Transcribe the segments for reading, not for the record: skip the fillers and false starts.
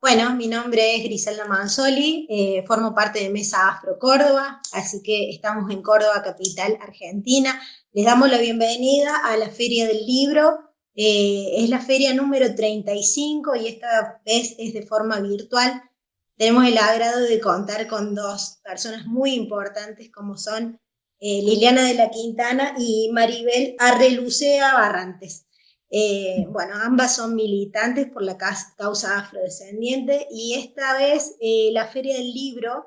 Bueno, mi nombre es Griselda Manzoli, formo parte de Mesa Afro Córdoba, así que estamos en Córdoba, capital argentina. Les damos la bienvenida a la Feria del Libro. Es la feria número 35 y esta vez es de forma virtual. Tenemos el agrado de contar con dos personas muy importantes como son Liliana de la Quintana y Maribel Arrelucea Barrantes. Bueno, ambas son militantes por la causa afrodescendiente y esta vez la Feria del Libro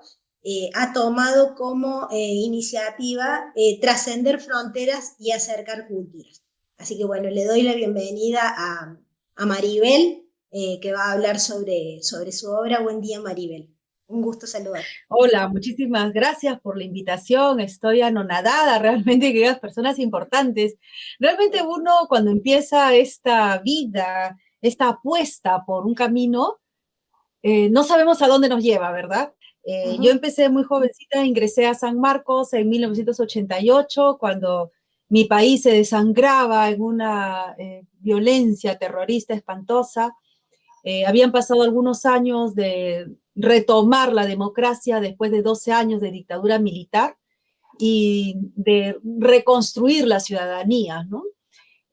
ha tomado como iniciativa trascender fronteras y acercar culturas. Así que bueno, le doy la bienvenida a Maribel, que va a hablar sobre su obra. Buen día, Maribel. Un gusto saludar. Hola, muchísimas gracias por la invitación. Estoy anonadada realmente que las personas importantes. Realmente uno cuando empieza esta vida, esta apuesta por un camino, no sabemos a dónde nos lleva, ¿verdad? Yo empecé muy jovencita, ingresé a San Marcos en 1988, cuando mi país se desangraba en una violencia terrorista espantosa. Habían pasado algunos años de retomar la democracia después de 12 años de dictadura militar y de reconstruir la ciudadanía, ¿no?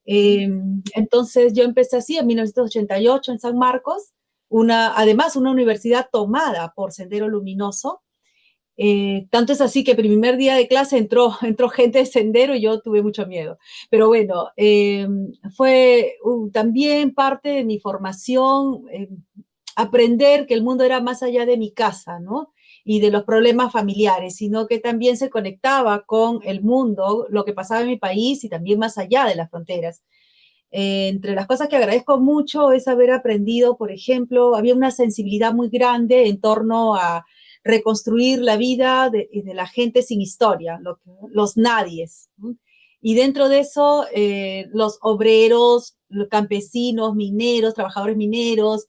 Entonces yo empecé así en 1988 en San Marcos, además una universidad tomada por Sendero Luminoso. Tanto es así que el primer día de clase entró gente de Sendero y yo tuve mucho miedo. Pero bueno, fue también parte de mi formación, aprender que el mundo era más allá de mi casa, ¿no? Y de los problemas familiares, sino que también se conectaba con el mundo, lo que pasaba en mi país y también más allá de las fronteras. Entre las cosas que agradezco mucho es haber aprendido, por ejemplo, había una sensibilidad muy grande en torno a reconstruir la vida de la gente sin historia, los nadies, ¿no? Y dentro de eso, los obreros, los campesinos, mineros, trabajadores mineros,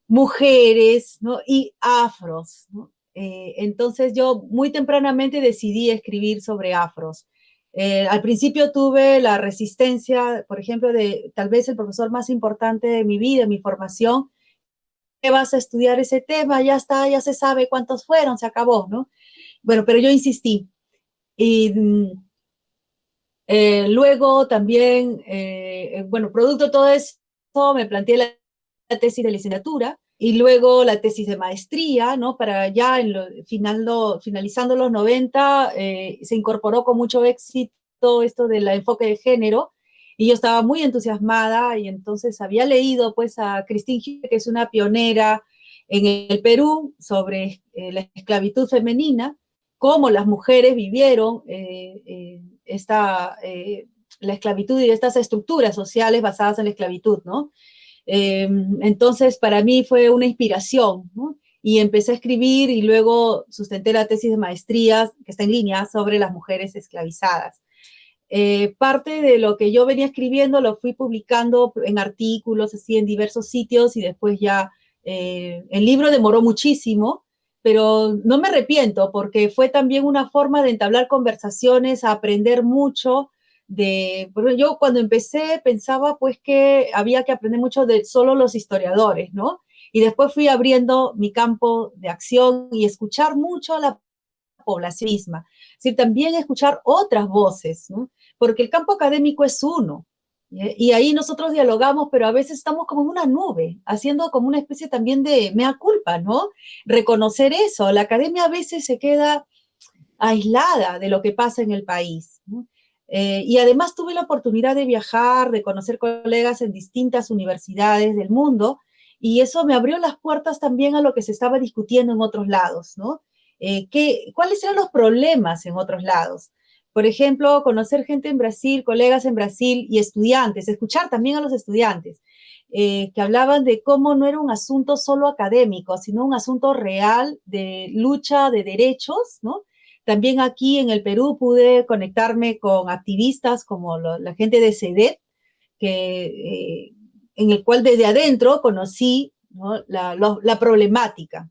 mujeres, ¿no? Y afros, ¿no? Entonces yo muy tempranamente decidí escribir sobre afros. Al principio tuve la resistencia, por ejemplo, de tal vez el profesor más importante de mi vida, mi formación. ¿Qué vas a estudiar ese tema? Ya está, ya se sabe cuántos fueron, se acabó, ¿no? Bueno, pero yo insistí. Y luego también, bueno, producto de todo eso, me planteé la tesis de licenciatura y luego la tesis de maestría, ¿no? Para ya finalizando los 90, se incorporó con mucho éxito esto del enfoque de género y yo estaba muy entusiasmada y entonces había leído pues a Christine Hill, que es una pionera en el Perú sobre la esclavitud femenina, cómo las mujeres vivieron la esclavitud y estas estructuras sociales basadas en la esclavitud, ¿no? Entonces, para mí fue una inspiración, ¿no? Y empecé a escribir y luego sustenté la tesis de maestría, que está en línea, sobre las mujeres esclavizadas. Parte de lo que yo venía escribiendo lo fui publicando en artículos, así en diversos sitios y después ya el libro demoró muchísimo, pero no me arrepiento porque fue también una forma de entablar conversaciones, a aprender mucho. Bueno, yo cuando empecé pensaba pues que había que aprender mucho de solo los historiadores, ¿no? Y después fui abriendo mi campo de acción y escuchar mucho a la población misma. Es decir, también escuchar otras voces, ¿no? Porque el campo académico es uno. Y ahí nosotros dialogamos, pero a veces estamos como en una nube, haciendo como una especie también de mea culpa, ¿no? Reconocer eso. La academia a veces se queda aislada de lo que pasa en el país, ¿no? Y además tuve la oportunidad de viajar, de conocer colegas en distintas universidades del mundo, y eso me abrió las puertas también a lo que se estaba discutiendo en otros lados, ¿no? ¿Cuáles eran los problemas en otros lados? Por ejemplo, conocer gente en Brasil, colegas en Brasil y estudiantes, escuchar también a los estudiantes, que hablaban de cómo no era un asunto solo académico, sino un asunto real de lucha de derechos, ¿no? También aquí en el Perú pude conectarme con activistas como la gente de CEDET, en el cual desde adentro conocí, ¿no? la problemática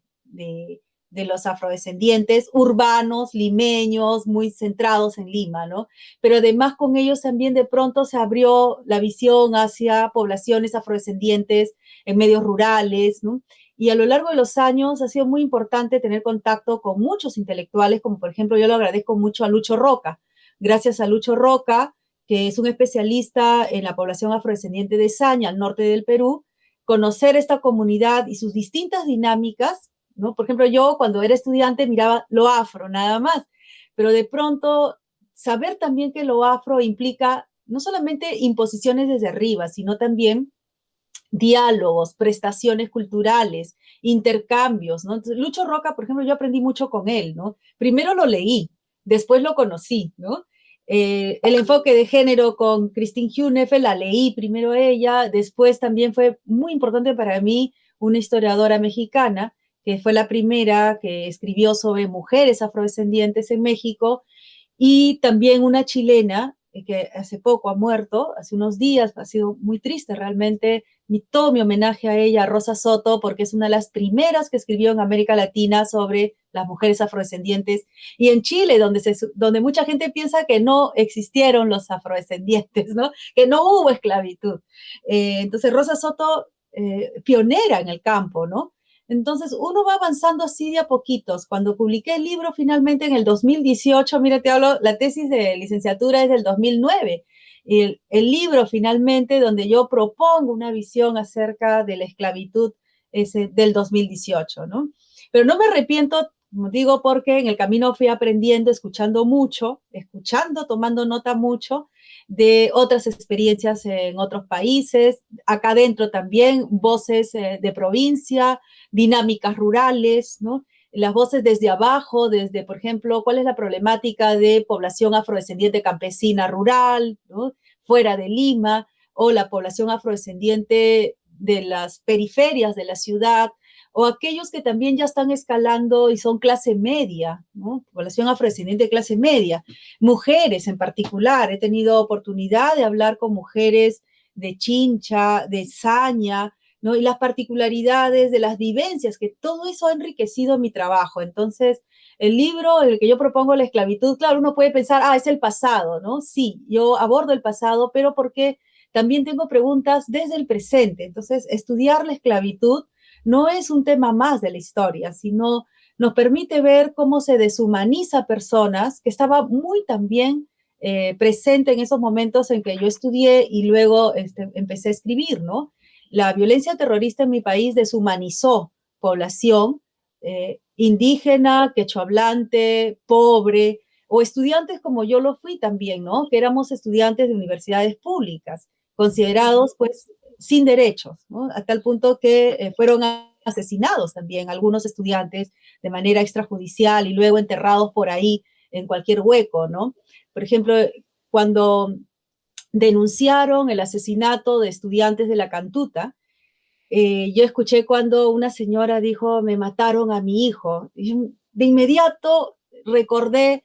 de los afrodescendientes urbanos, limeños, muy centrados en Lima, ¿no? Pero además con ellos también de pronto se abrió la visión hacia poblaciones afrodescendientes en medios rurales, ¿no? Y a lo largo de los años ha sido muy importante tener contacto con muchos intelectuales, como por ejemplo yo lo agradezco mucho a Lucho Roca. Gracias a Lucho Roca, que es un especialista en la población afrodescendiente de Saña, al norte del Perú, conocer esta comunidad y sus distintas dinámicas, ¿no? Por ejemplo, yo cuando era estudiante miraba lo afro nada más, pero de pronto saber también que lo afro implica no solamente imposiciones desde arriba, sino también diálogos, prestaciones culturales, intercambios, ¿no? Entonces, Lucho Roca, por ejemplo, yo aprendí mucho con él, ¿no? Primero lo leí, después lo conocí, ¿no? El enfoque de género con Christine Hunefeld, la leí primero ella, después también fue muy importante para mí una historiadora mexicana, que fue la primera que escribió sobre mujeres afrodescendientes en México, y también una chilena que hace poco ha muerto, hace unos días, ha sido muy triste realmente. Todo mi homenaje a ella, a Rosa Soto, porque es una de las primeras que escribió en América Latina sobre las mujeres afrodescendientes, y en Chile, donde mucha gente piensa que no existieron los afrodescendientes, ¿no? Que no hubo esclavitud. Entonces Rosa Soto, pionera en el campo, ¿no? Entonces, uno va avanzando así de a poquitos. Cuando publiqué el libro finalmente en el 2018, mira, te hablo, la tesis de licenciatura es del 2009. Y el libro finalmente, donde yo propongo una visión acerca de la esclavitud, es del 2018, ¿no? Pero no me arrepiento, como digo, porque en el camino fui aprendiendo, escuchando mucho, tomando nota mucho de otras experiencias en otros países, acá adentro también, voces de provincia, dinámicas rurales, ¿no? Las voces desde abajo, desde, por ejemplo, cuál es la problemática de población afrodescendiente campesina rural, ¿no? Fuera de Lima, o la población afrodescendiente de las periferias de la ciudad, o aquellos que también ya están escalando y son clase media, ¿no? Población afrodescendiente de clase media, mujeres en particular. He tenido oportunidad de hablar con mujeres de Chincha, de Saña, ¿no? Y las particularidades de las vivencias, que todo eso ha enriquecido mi trabajo. Entonces, el libro, el que yo propongo, La esclavitud, claro, uno puede pensar, es el pasado, ¿no? Sí, yo abordo el pasado, pero porque también tengo preguntas desde el presente. Entonces, estudiar la esclavitud no es un tema más de la historia, sino nos permite ver cómo se deshumaniza personas, que estaba muy también presente en esos momentos en que yo estudié y luego empecé a escribir, ¿no? La violencia terrorista en mi país deshumanizó población indígena, quechohablante, pobre, o estudiantes como yo lo fui también, ¿no? Que éramos estudiantes de universidades públicas, considerados pues sin derechos, ¿no? A tal punto que fueron asesinados también algunos estudiantes de manera extrajudicial y luego enterrados por ahí en cualquier hueco, ¿no? Por ejemplo, cuando denunciaron el asesinato de estudiantes de la Cantuta, yo escuché cuando una señora dijo, me mataron a mi hijo. Y de inmediato recordé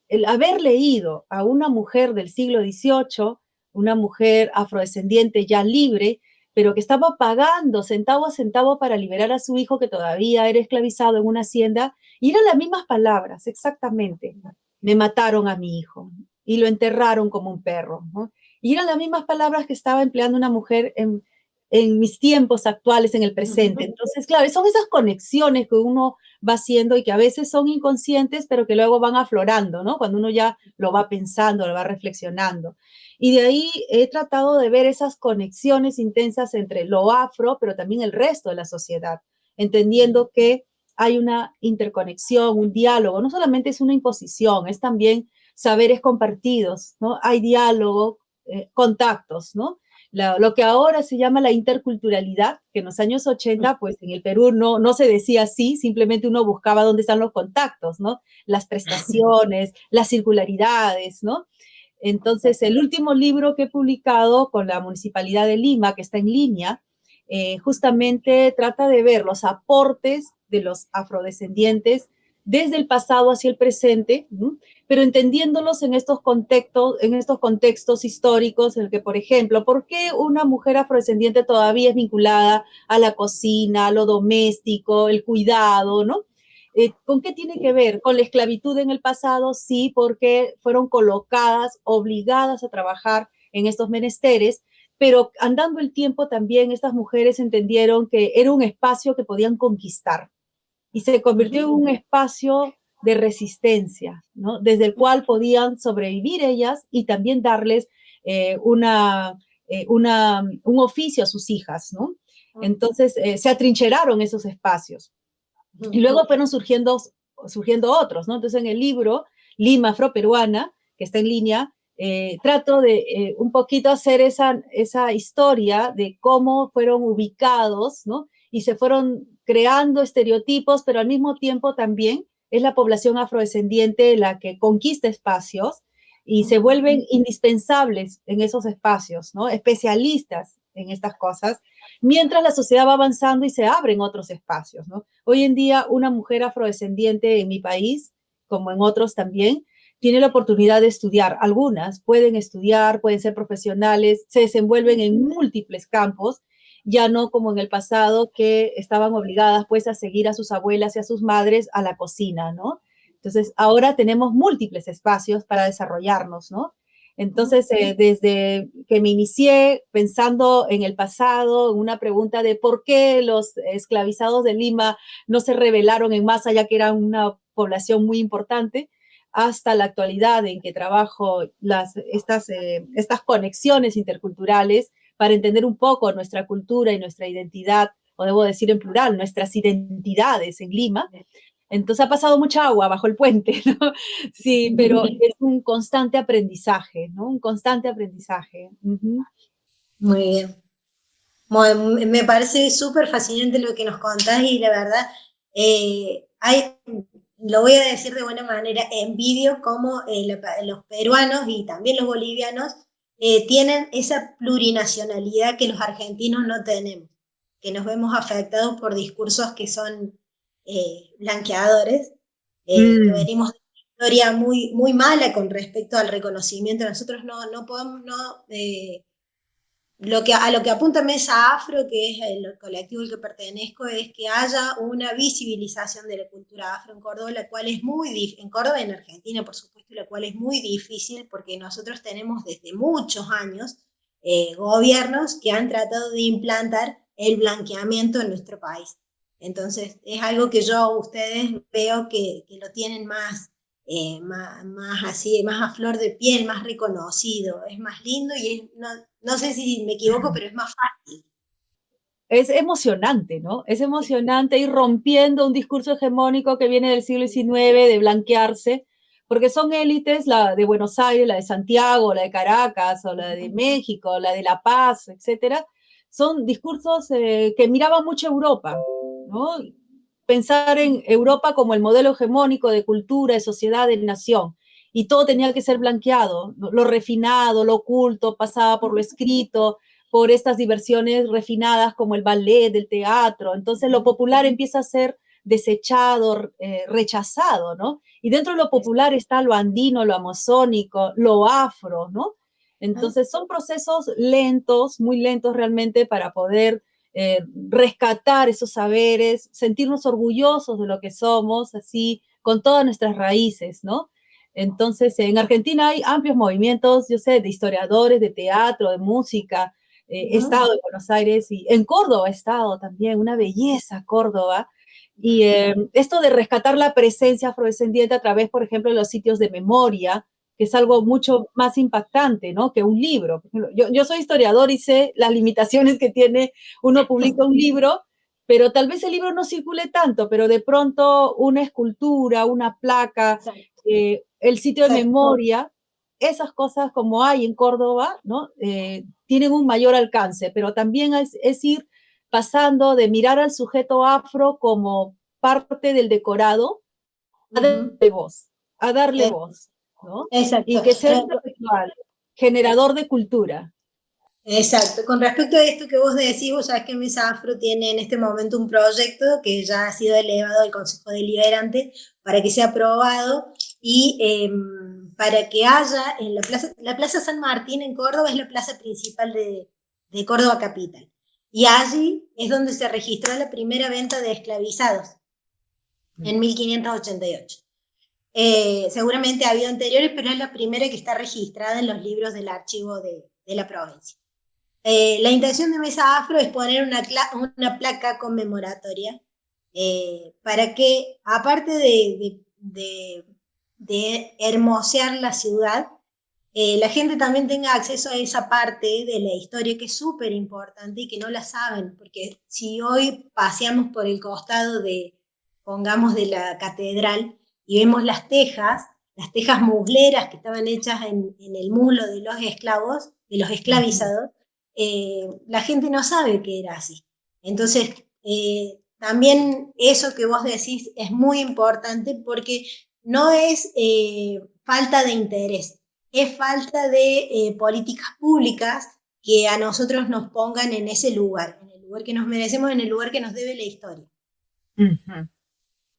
el haber leído a una mujer del siglo XVIII, una mujer afrodescendiente ya libre, pero que estaba pagando centavo a centavo para liberar a su hijo que todavía era esclavizado en una hacienda, y eran las mismas palabras, exactamente. Me mataron a mi hijo y lo enterraron como un perro, ¿no? Y eran las mismas palabras que estaba empleando una mujer en mis tiempos actuales, en el presente. Entonces, claro, son esas conexiones que uno va haciendo y que a veces son inconscientes, pero que luego van aflorando, ¿no? Cuando uno ya lo va pensando, lo va reflexionando. Y de ahí he tratado de ver esas conexiones intensas entre lo afro, pero también el resto de la sociedad, entendiendo que hay una interconexión, un diálogo, no solamente es una imposición, es también saberes compartidos, ¿no? Hay diálogo, contactos, ¿no? Lo que ahora se llama la interculturalidad, que en los años 80, pues en el Perú no se decía así, simplemente uno buscaba dónde están los contactos, ¿no? Las prestaciones, las circularidades, ¿no? Entonces, el último libro que he publicado con la Municipalidad de Lima, que está en línea, justamente trata de ver los aportes de los afrodescendientes desde el pasado hacia el presente, ¿no? Pero entendiéndolos en estos contextos históricos, en el que, por ejemplo, ¿por qué una mujer afrodescendiente todavía es vinculada a la cocina, a lo doméstico, el cuidado, ¿no? ¿Con qué tiene que ver? Con la esclavitud en el pasado, sí, porque fueron colocadas, obligadas a trabajar en estos menesteres, pero andando el tiempo también estas mujeres entendieron que era un espacio que podían conquistar y se convirtió en un espacio de resistencia, ¿no? Desde el cual podían sobrevivir ellas y también darles un oficio a sus hijas, ¿no? Entonces se atrincheraron esos espacios. Y luego fueron surgiendo otros, ¿no? Entonces en el libro Lima Afroperuana, que está en línea, trato de un poquito hacer esa historia de cómo fueron ubicados, ¿no? Y se fueron creando estereotipos, pero al mismo tiempo también es la población afrodescendiente la que conquista espacios y se vuelven indispensables en esos espacios, ¿no? Especialistas en estas cosas, mientras la sociedad va avanzando y se abren otros espacios, ¿no? Hoy en día una mujer afrodescendiente en mi país, como en otros también, tiene la oportunidad de estudiar. Algunas pueden estudiar, pueden ser profesionales, se desenvuelven en múltiples campos, ya no como en el pasado que estaban obligadas pues a seguir a sus abuelas y a sus madres a la cocina, ¿no? Entonces ahora tenemos múltiples espacios para desarrollarnos, ¿no? Entonces, desde que me inicié pensando en el pasado, en una pregunta de por qué los esclavizados de Lima no se rebelaron en masa, ya que eran una población muy importante, hasta la actualidad en que trabajo estas conexiones interculturales para entender un poco nuestra cultura y nuestra identidad, o debo decir en plural, nuestras identidades en Lima. Entonces ha pasado mucha agua bajo el puente, ¿no? Sí, pero es un constante aprendizaje, ¿no? Un constante aprendizaje. Muy bien. Me parece súper fascinante lo que nos contás y la verdad, lo voy a decir de buena manera, envidio cómo los peruanos y también los bolivianos tienen esa plurinacionalidad que los argentinos no tenemos, que nos vemos afectados por discursos que son blanqueadores, que venimos de una historia muy, muy mala con respecto al reconocimiento. Nosotros no podemos, a lo que apunta Mesa Afro, que es el colectivo al que pertenezco, es que haya una visibilización de la cultura afro en Córdoba, la cual es en Córdoba y en Argentina, por supuesto, la cual es muy difícil porque nosotros tenemos desde muchos años gobiernos que han tratado de implantar el blanqueamiento en nuestro país. Entonces, es algo que ustedes veo que lo tienen más así, más a flor de piel, más reconocido, es más lindo y no sé si me equivoco, pero es más fácil. Es emocionante, ¿no? Es emocionante ir rompiendo un discurso hegemónico que viene del siglo XIX, de blanquearse, porque son élites, la de Buenos Aires, la de Santiago, la de Caracas, o la de México, la de La Paz, etcétera. Son discursos que miraban mucho Europa, ¿no? Pensar en Europa como el modelo hegemónico de cultura, de sociedad, de nación. Y todo tenía que ser blanqueado, lo refinado, lo oculto, pasaba por lo escrito, por estas diversiones refinadas como el ballet, el teatro. Entonces lo popular empieza a ser desechado, rechazado, ¿no? Y dentro de lo popular está lo andino, lo amazónico, lo afro, ¿no? Entonces son procesos lentos, muy lentos realmente para poder rescatar esos saberes, sentirnos orgullosos de lo que somos, así, con todas nuestras raíces, ¿no? Entonces, en Argentina hay amplios movimientos, yo sé, de historiadores, de teatro, de música. He estado en Buenos Aires y en Córdoba he estado también, una belleza Córdoba. Y esto de rescatar la presencia afrodescendiente a través, por ejemplo, de los sitios de memoria, que es algo mucho más impactante, ¿no? Que un libro. Yo soy historiador y sé las limitaciones que tiene, uno publica un libro, pero tal vez el libro no circule tanto, pero de pronto una escultura, una placa, el sitio de memoria, esas cosas como hay en Córdoba, ¿no? Tienen un mayor alcance, pero también es ir pasando de mirar al sujeto afro como parte del decorado a darle voz, a darle voz, ¿no? Exacto. Y que sea intelectual, generador de cultura. Exacto. Con respecto a esto que vos decís, vos sabés que Mesa Afro tiene en este momento un proyecto que ya ha sido elevado al Consejo Deliberante para que sea aprobado y para que haya en la Plaza San Martín en Córdoba es la plaza principal de Córdoba Capital. Y allí es donde se registró la primera venta de esclavizados. en 1588. Seguramente ha habido anteriores, pero es la primera que está registrada en los libros del archivo de la provincia. La intención de Mesa Afro es poner una placa conmemoratoria para que, aparte de hermosear la ciudad, la gente también tenga acceso a esa parte de la historia que es súper importante y que no la saben, porque si hoy paseamos por el costado pongamos, de la catedral y vemos las tejas musleras que estaban hechas en el muslo de los esclavos, de los esclavizados, la gente no sabe que era así. Entonces, también eso que vos decís es muy importante porque no es falta de interés, es falta de políticas públicas que a nosotros nos pongan en ese lugar, en el lugar que nos merecemos, en el lugar que nos debe la historia. Uh-huh.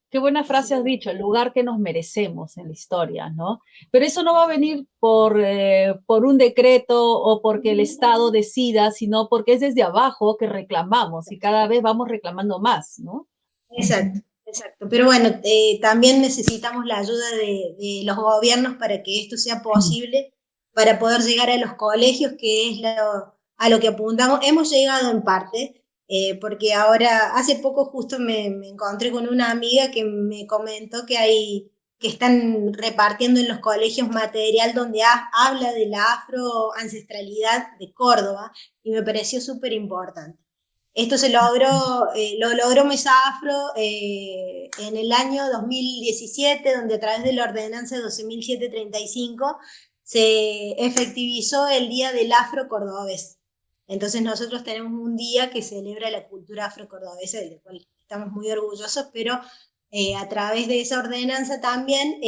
Qué buena frase has dicho, el lugar que nos merecemos en la historia, ¿no? Pero eso no va a venir por un decreto o porque el Estado decida, sino porque es desde abajo que reclamamos y cada vez vamos reclamando más, ¿no? Exacto, exacto. Pero bueno, también necesitamos la ayuda de los gobiernos para que esto sea posible, para poder llegar a los colegios, que es a lo que apuntamos. Hemos llegado en parte, porque ahora, hace poco justo me encontré con una amiga que me comentó que están repartiendo en los colegios material donde habla de la afroancestralidad de Córdoba, y me pareció súper importante. Esto lo logró Mesa Afro en el año 2017, donde a través de la ordenanza 12.735 se efectivizó el Día del Afro Cordobés. Entonces nosotros tenemos un día que celebra la cultura afro-cordobesa, del cual estamos muy orgullosos, pero a través de esa ordenanza también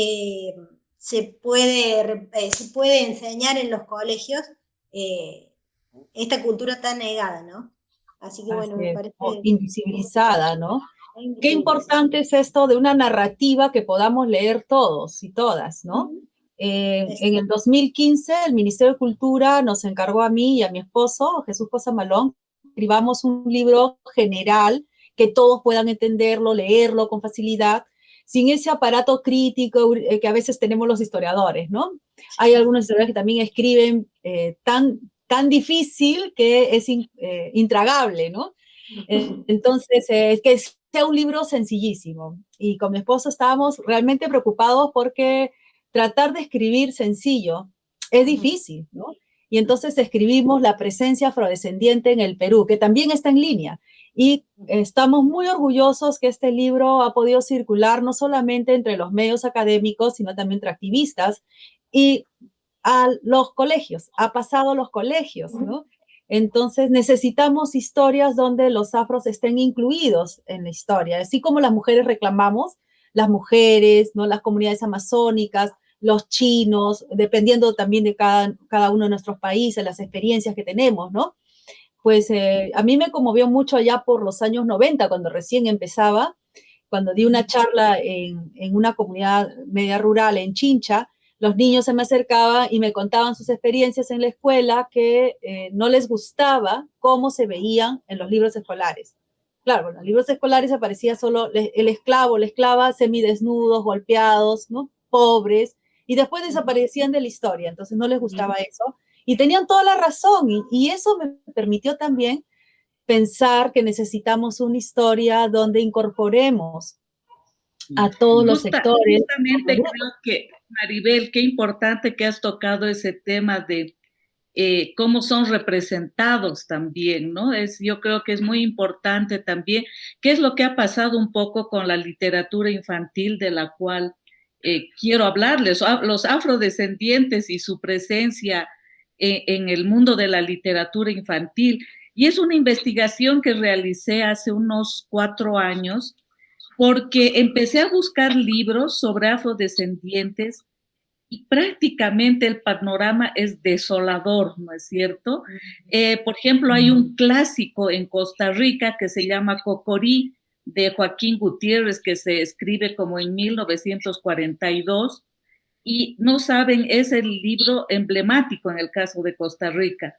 se puede enseñar en los colegios esta cultura tan negada, ¿no? Así que bueno, me parece... invisibilizada, ¿no? Qué importante es esto de una narrativa que podamos leer todos y todas, ¿no? En el 2015, el Ministerio de Cultura nos encargó a mí y a mi esposo, Jesús Cosamalón, escribamos un libro general que todos puedan entenderlo, leerlo con facilidad, sin ese aparato crítico que a veces tenemos los historiadores, ¿no? Hay algunos historiadores que también escriben tan difícil que es intragable, ¿no? Entonces, que sea un libro sencillísimo. Y con mi esposo estábamos realmente preocupados porque tratar de escribir sencillo es difícil, ¿no? Y entonces escribimos La presencia afrodescendiente en el Perú, que también está en línea. Y estamos muy orgullosos que este libro ha podido circular no solamente entre los medios académicos, sino también entre activistas y a los colegios, ha pasado a los colegios, ¿no? Entonces necesitamos historias donde los afros estén incluidos en la historia, así como las mujeres reclamamos, las mujeres, ¿no? Las comunidades amazónicas, los chinos, dependiendo también de cada uno de nuestros países, las experiencias que tenemos, ¿no? Pues a mí me conmovió mucho allá por los años 90, cuando recién empezaba, cuando di una charla en una comunidad media rural en Chincha. Los niños se me acercaban y me contaban sus experiencias en la escuela que no les gustaba cómo se veían en los libros escolares. Claro, en los libros escolares aparecía solo el esclavo, la esclava, semidesnudos, golpeados, ¿no? Pobres, y después desaparecían de la historia, entonces no les gustaba eso. Y tenían toda la razón, y eso me permitió también pensar que necesitamos una historia donde incorporemos a todos los sectores. Justamente creo que, Maribel, qué importante que has tocado ese tema de cómo son representados también, ¿no? Yo creo que es muy importante también, qué es lo que ha pasado un poco con la literatura infantil, de la cual quiero hablarles, los afrodescendientes y su presencia en el mundo de la literatura infantil. Y es una investigación que realicé hace unos 4 años, porque empecé a buscar libros sobre afrodescendientes y prácticamente el panorama es desolador, ¿no es cierto? Por ejemplo, hay un clásico en Costa Rica que se llama Cocorí, de Joaquín Gutiérrez, que se escribe como en 1942, y no saben, es el libro emblemático en el caso de Costa Rica.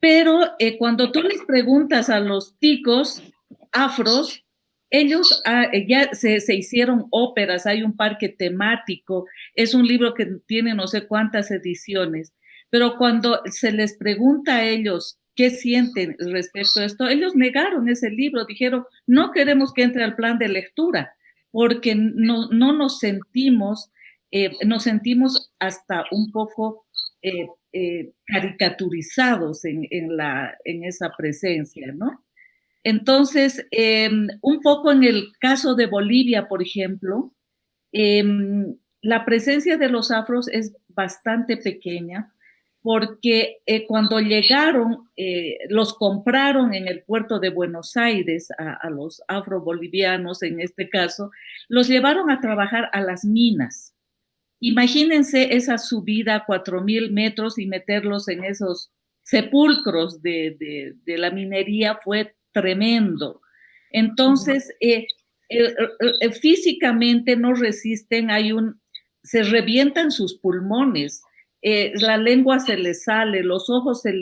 Pero cuando tú les preguntas a los ticos afros, ellos ya se hicieron óperas, hay un parque temático, es un libro que tiene no sé cuántas ediciones, pero cuando se les pregunta a ellos qué sienten respecto a esto, ellos negaron ese libro, dijeron, no queremos que entre al plan de lectura, porque no nos sentimos hasta un poco caricaturizados en esa presencia, ¿no? Entonces, un poco en el caso de Bolivia, por ejemplo, la presencia de los afros es bastante pequeña porque cuando llegaron, los compraron en el puerto de Buenos Aires a los afrobolivianos, en este caso, los llevaron a trabajar a las minas. Imagínense esa subida a 4.000 metros y meterlos en esos sepulcros de la minería fue tremendo. Entonces, físicamente no resisten, se revientan sus pulmones, la lengua se les sale, los ojos se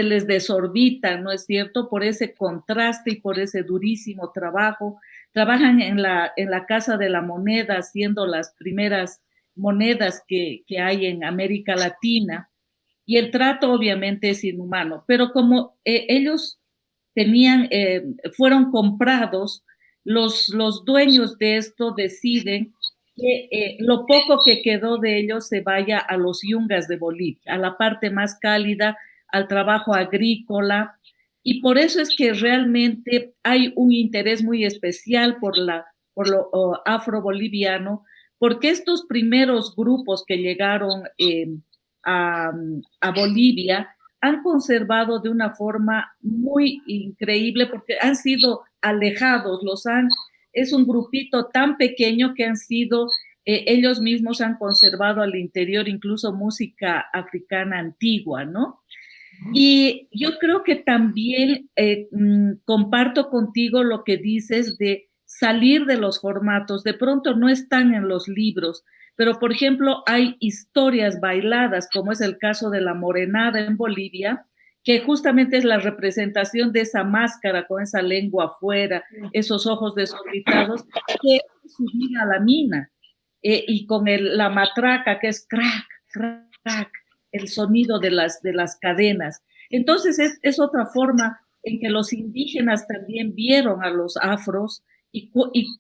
les desorbitan, ¿no es cierto? Por ese contraste y por ese durísimo trabajo. Trabajan en la Casa de la Moneda haciendo las primeras monedas que hay en América Latina, y el trato obviamente es inhumano, pero como ellos fueron comprados, los dueños de esto deciden que lo poco que quedó de ellos se vaya a los yungas de Bolivia, a la parte más cálida, al trabajo agrícola, y por eso es que realmente hay un interés muy especial por lo afroboliviano, porque estos primeros grupos que llegaron a Bolivia han conservado de una forma muy increíble porque han sido alejados, es un grupito tan pequeño que han sido, ellos mismos han conservado al interior incluso música africana antigua, ¿no? Y yo creo que también comparto contigo lo que dices de salir de los formatos. De pronto no están en los libros, pero por ejemplo hay historias bailadas, como es el caso de la Morenada en Bolivia, que justamente es la representación de esa máscara con esa lengua afuera, esos ojos desorbitados, que es subir a la mina y con la matraca que es crack, crack, crack, el sonido de las cadenas. Entonces es otra forma en que los indígenas también vieron a los afros y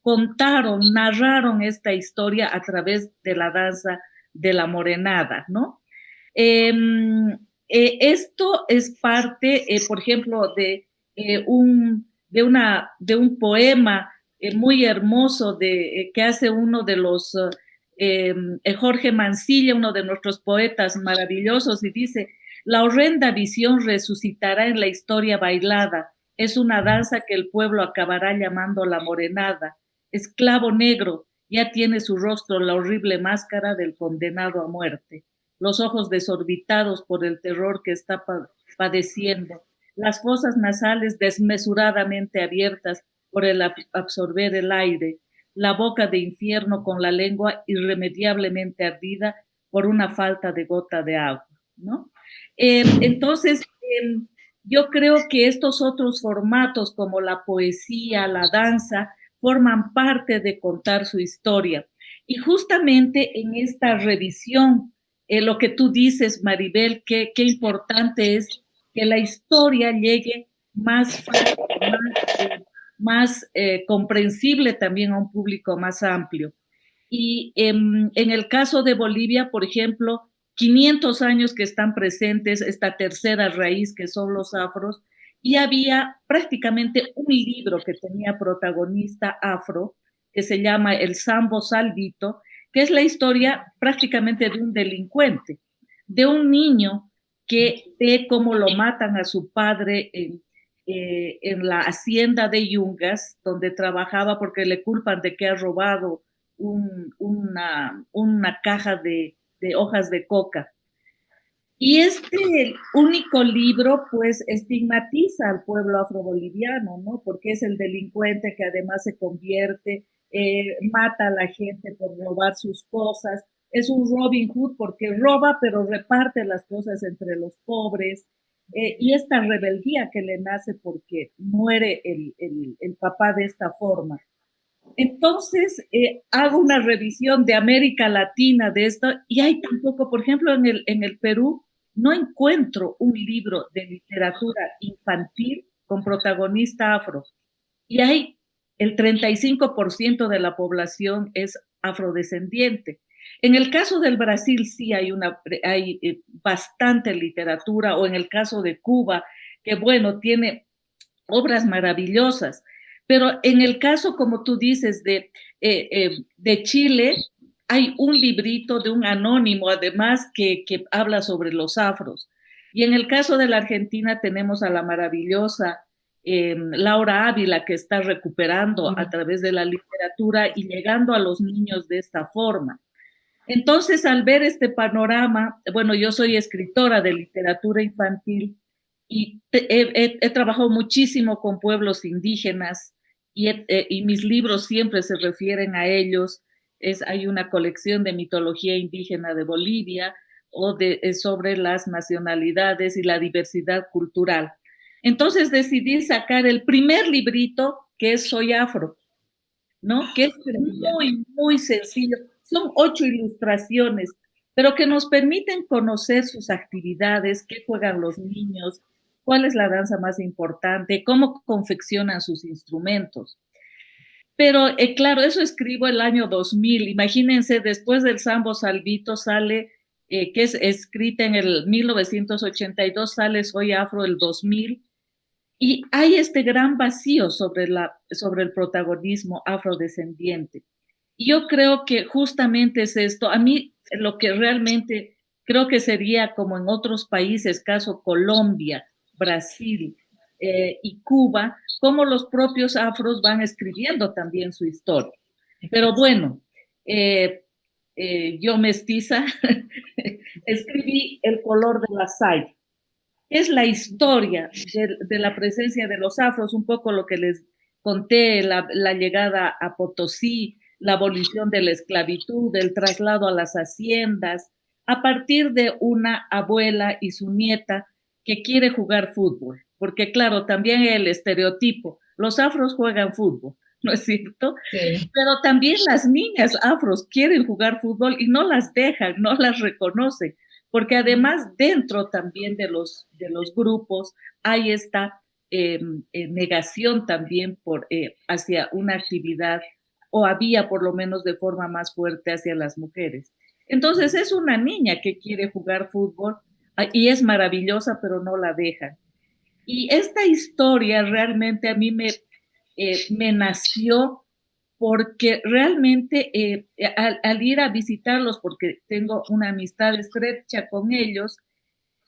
contaron, narraron esta historia a través de la danza de la morenada, ¿no? Esto es parte, por ejemplo, de un poema muy hermoso que hace uno de los Jorge Mansilla, uno de nuestros poetas maravillosos, y dice: la horrenda visión resucitará en la historia bailada. Es una danza que el pueblo acabará llamando la morenada. Esclavo negro, ya tiene su rostro la horrible máscara del condenado a muerte. Los ojos desorbitados por el terror que está padeciendo. Las fosas nasales desmesuradamente abiertas por el absorber el aire. La boca de infierno con la lengua irremediablemente ardida por una falta de gota de agua, ¿no? Entonces, yo creo que estos otros formatos como la poesía, la danza, forman parte de contar su historia. Y justamente en esta revisión, lo que tú dices, Maribel, qué importante es que la historia llegue más fácil, más comprensible también a un público más amplio. Y en el caso de Bolivia, por ejemplo, 500 años que están presentes, esta tercera raíz que son los afros, y había prácticamente un libro que tenía protagonista afro, que se llama El Sambo Salvito, que es la historia prácticamente de un delincuente, de un niño que ve cómo lo matan a su padre en la hacienda de Yungas, donde trabajaba porque le culpan de que ha robado una caja de hojas de coca. Y este único libro, pues, estigmatiza al pueblo afroboliviano, ¿no? Porque es el delincuente que además se convierte, mata a la gente por robar sus cosas. Es un Robin Hood porque roba, pero reparte las cosas entre los pobres. y esta rebeldía que le nace porque muere el papá de esta forma. Entonces, hago una revisión de América Latina de esto y hay tampoco, por ejemplo, en el Perú, no encuentro un libro de literatura infantil con protagonista afro. Y hay el 35% de la población es afrodescendiente. En el caso del Brasil sí hay bastante literatura, o en el caso de Cuba, que bueno, tiene obras maravillosas. Pero en el caso, como tú dices, de Chile, hay un librito de un anónimo, además, que habla sobre los afros. Y en el caso de la Argentina tenemos a la maravillosa Laura Ávila, que está recuperando a través de la literatura y llegando a los niños de esta forma. Entonces, al ver este panorama, bueno, yo soy escritora de literatura infantil y he trabajado muchísimo con pueblos indígenas y mis libros siempre se refieren a ellos. Hay una colección de mitología indígena de Bolivia sobre las nacionalidades y la diversidad cultural. Entonces decidí sacar el primer librito, que es Soy Afro, ¿no? Que es muy, muy sencillo. Son 8 ilustraciones, pero que nos permiten conocer sus actividades, qué juegan los niños, cuál es la danza más importante, cómo confeccionan sus instrumentos. Pero claro, eso escribo el año 2000. Imagínense, después del Sambo Salvito sale, que es escrita en el 1982, sale Soy Afro el 2000. Y hay este gran vacío sobre el protagonismo afrodescendiente. Y yo creo que justamente es esto. A mí lo que realmente creo que sería como en otros países, caso Colombia, Brasil y Cuba, cómo los propios afros van escribiendo también su historia. Pero bueno, yo mestiza, escribí El color de la sal. Es la historia de la presencia de los afros, un poco lo que les conté, la llegada a Potosí, la abolición de la esclavitud, el traslado a las haciendas, a partir de una abuela y su nieta que quiere jugar fútbol, porque claro, también el estereotipo, los afros juegan fútbol, ¿no es cierto? Sí. Pero también las niñas afros quieren jugar fútbol y no las dejan, no las reconocen, porque además dentro también de los grupos hay esta negación también hacia una actividad, o había por lo menos de forma más fuerte hacia las mujeres. Entonces es una niña que quiere jugar fútbol y es maravillosa, pero no la dejan. Y esta historia realmente a mí me nació porque realmente al ir a visitarlos, porque tengo una amistad estrecha con ellos,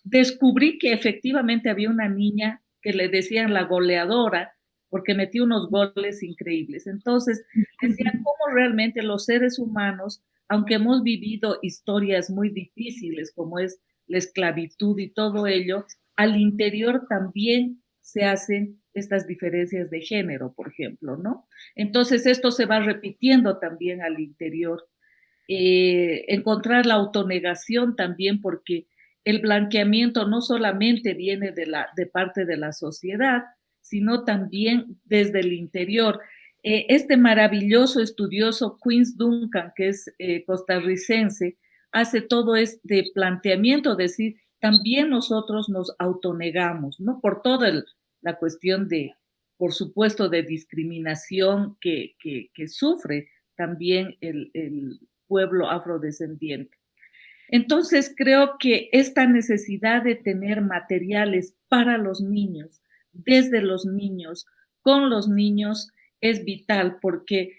descubrí que efectivamente había una niña que le decían la goleadora, porque metió unos goles increíbles. Entonces, decían cómo realmente los seres humanos, aunque hemos vivido historias muy difíciles, como es la esclavitud y todo ello, al interior también se hacen estas diferencias de género, por ejemplo, ¿no? Entonces, esto se va repitiendo también al interior. Encontrar la autonegación también, porque el blanqueamiento no solamente viene de parte de la sociedad, sino también desde el interior. Este maravilloso estudioso Queens Duncan, que es costarricense, hace todo este planteamiento, decir, también nosotros nos autonegamos, ¿no? Por toda la cuestión por supuesto, de discriminación que sufre también el pueblo afrodescendiente. Entonces, creo que esta necesidad de tener materiales para los niños, desde los niños, con los niños, es vital, porque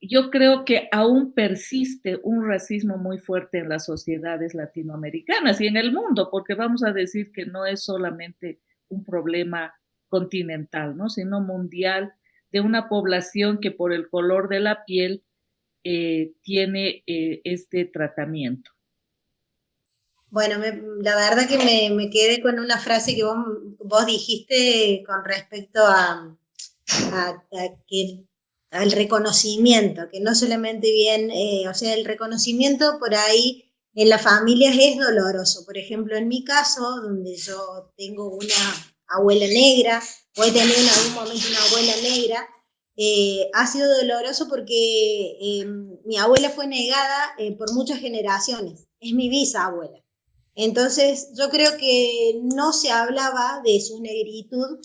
yo creo que aún persiste un racismo muy fuerte en las sociedades latinoamericanas y en el mundo, porque vamos a decir que no es solamente un problema continental, ¿no? Sino mundial, de una población que por el color de la piel tiene este tratamiento. Bueno, la verdad que me quedé con una frase que vos dijiste con respecto al reconocimiento, que no solamente bien, o sea, el reconocimiento por ahí en las familias es doloroso. Por ejemplo, en mi caso, donde yo tengo una abuela negra, o he tenido en algún momento una abuela negra, ha sido doloroso porque mi abuela fue negada por muchas generaciones, es mi bisabuela. Entonces, yo creo que no se hablaba de su negritud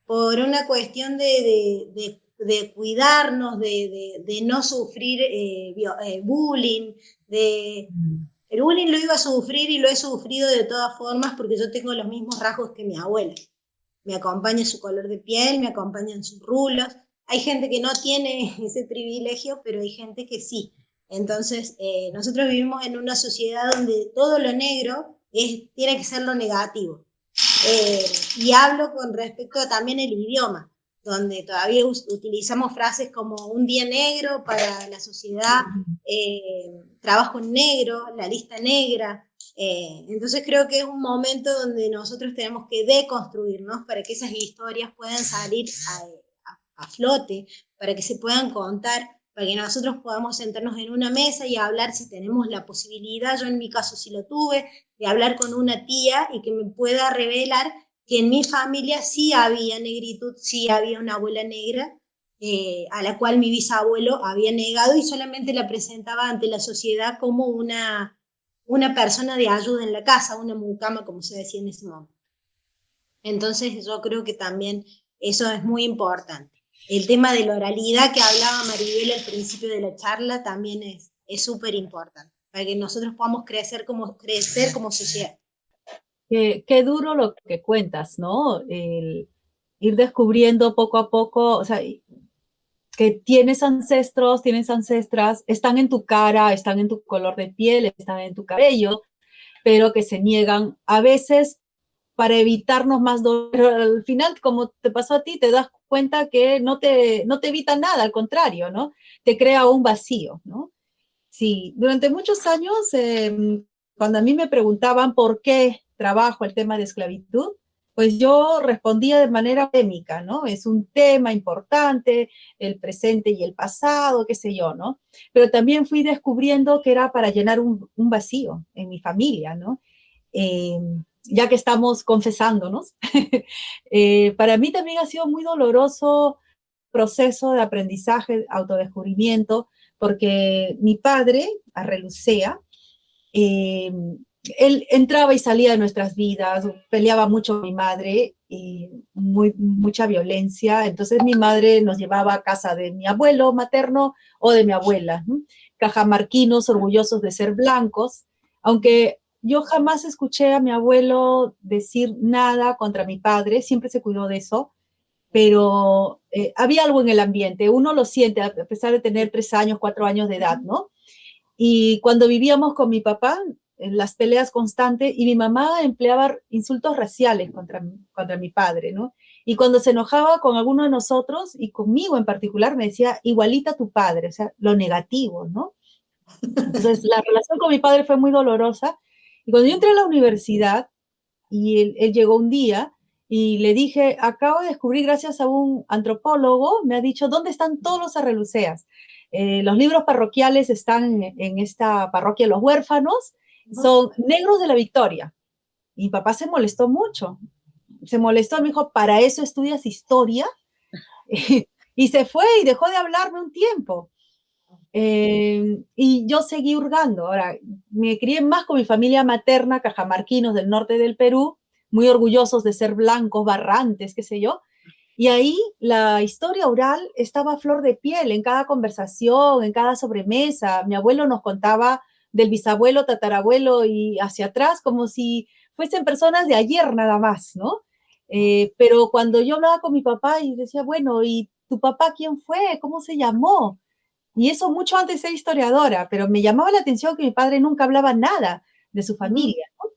por una cuestión de cuidarnos, de no sufrir bullying, el bullying lo iba a sufrir y lo he sufrido de todas formas porque yo tengo los mismos rasgos que mi abuela. Me acompaña su color de piel, me acompañan sus rulos. Hay gente que no tiene ese privilegio, pero hay gente que sí. Entonces, nosotros vivimos en una sociedad donde todo lo negro tiene que ser lo negativo. Y hablo con respecto a también el idioma, donde todavía utilizamos frases como un día negro para la sociedad, trabajo en negro, la lista negra. Entonces creo que es un momento donde nosotros tenemos que deconstruirnos para que esas historias puedan salir a flote, para que se puedan contar, para que nosotros podamos sentarnos en una mesa y hablar si tenemos la posibilidad, yo en mi caso sí lo tuve, de hablar con una tía y que me pueda revelar que en mi familia sí había negritud, sí había una abuela negra, a la cual mi bisabuelo había negado y solamente la presentaba ante la sociedad como una persona de ayuda en la casa, una mucama, como se decía en ese momento. Entonces yo creo que también eso es muy importante. El tema de la oralidad que hablaba Maribel al principio de la charla también es súper importante, para que nosotros podamos crecer como sociedad. Qué duro lo que cuentas, ¿no? El ir descubriendo poco a poco, o sea, que tienes ancestras, están en tu cara, están en tu color de piel, están en tu cabello, pero que se niegan a veces para evitarnos más dolor. Pero al final, como te pasó a ti, te das cuenta que no te evita nada, al contrario, ¿no? Te crea un vacío, ¿no? Sí, durante muchos años, cuando a mí me preguntaban por qué trabajo el tema de esclavitud, pues yo respondía de manera académica, ¿no? Es un tema importante, el presente y el pasado, qué sé yo, ¿no? Pero también fui descubriendo que era para llenar un vacío en mi familia, ¿no? Ya que estamos confesándonos, para mí también ha sido muy doloroso proceso de aprendizaje, autodescubrimiento, porque mi padre, Arrelucea, él entraba y salía de nuestras vidas, peleaba mucho con mi madre, mucha violencia. Entonces mi madre nos llevaba a casa de mi abuelo materno o de mi abuela, ¿no? Cajamarquinos, orgullosos de ser blancos, aunque yo jamás escuché a mi abuelo decir nada contra mi padre, siempre se cuidó de eso, pero había algo en el ambiente, uno lo siente a pesar de tener 3 años, 4 años de edad, ¿no? Y cuando vivíamos con mi papá, en las peleas constantes, y mi mamá empleaba insultos raciales contra mi padre, ¿no? Y cuando se enojaba con alguno de nosotros, y conmigo en particular, me decía, igualita a tu padre, o sea, lo negativo, ¿no? Entonces, la relación con mi padre fue muy dolorosa. Y cuando yo entré a la universidad, y él llegó un día, y le dije, acabo de descubrir, gracias a un antropólogo, me ha dicho, ¿dónde están todos los arreluceas? Los libros parroquiales están en esta parroquia Los Huérfanos, son negros de la Victoria. Y mi papá se molestó mucho. Se molestó, me dijo, ¿para eso estudias historia? Y se fue y dejó de hablarme un tiempo. Y yo seguí hurgando. Ahora, me crié más con mi familia materna, cajamarquinos del norte del Perú, muy orgullosos de ser blancos, barrantes, qué sé yo. Y ahí la historia oral estaba a flor de piel en cada conversación, en cada sobremesa. Mi abuelo nos contaba del bisabuelo, tatarabuelo y hacia atrás, como si fuesen personas de ayer nada más, ¿no? Pero cuando yo hablaba con mi papá y decía, bueno, ¿y tu papá quién fue? ¿Cómo se llamó? Y eso mucho antes de ser historiadora, pero me llamaba la atención que mi padre nunca hablaba nada de su familia, ¿no?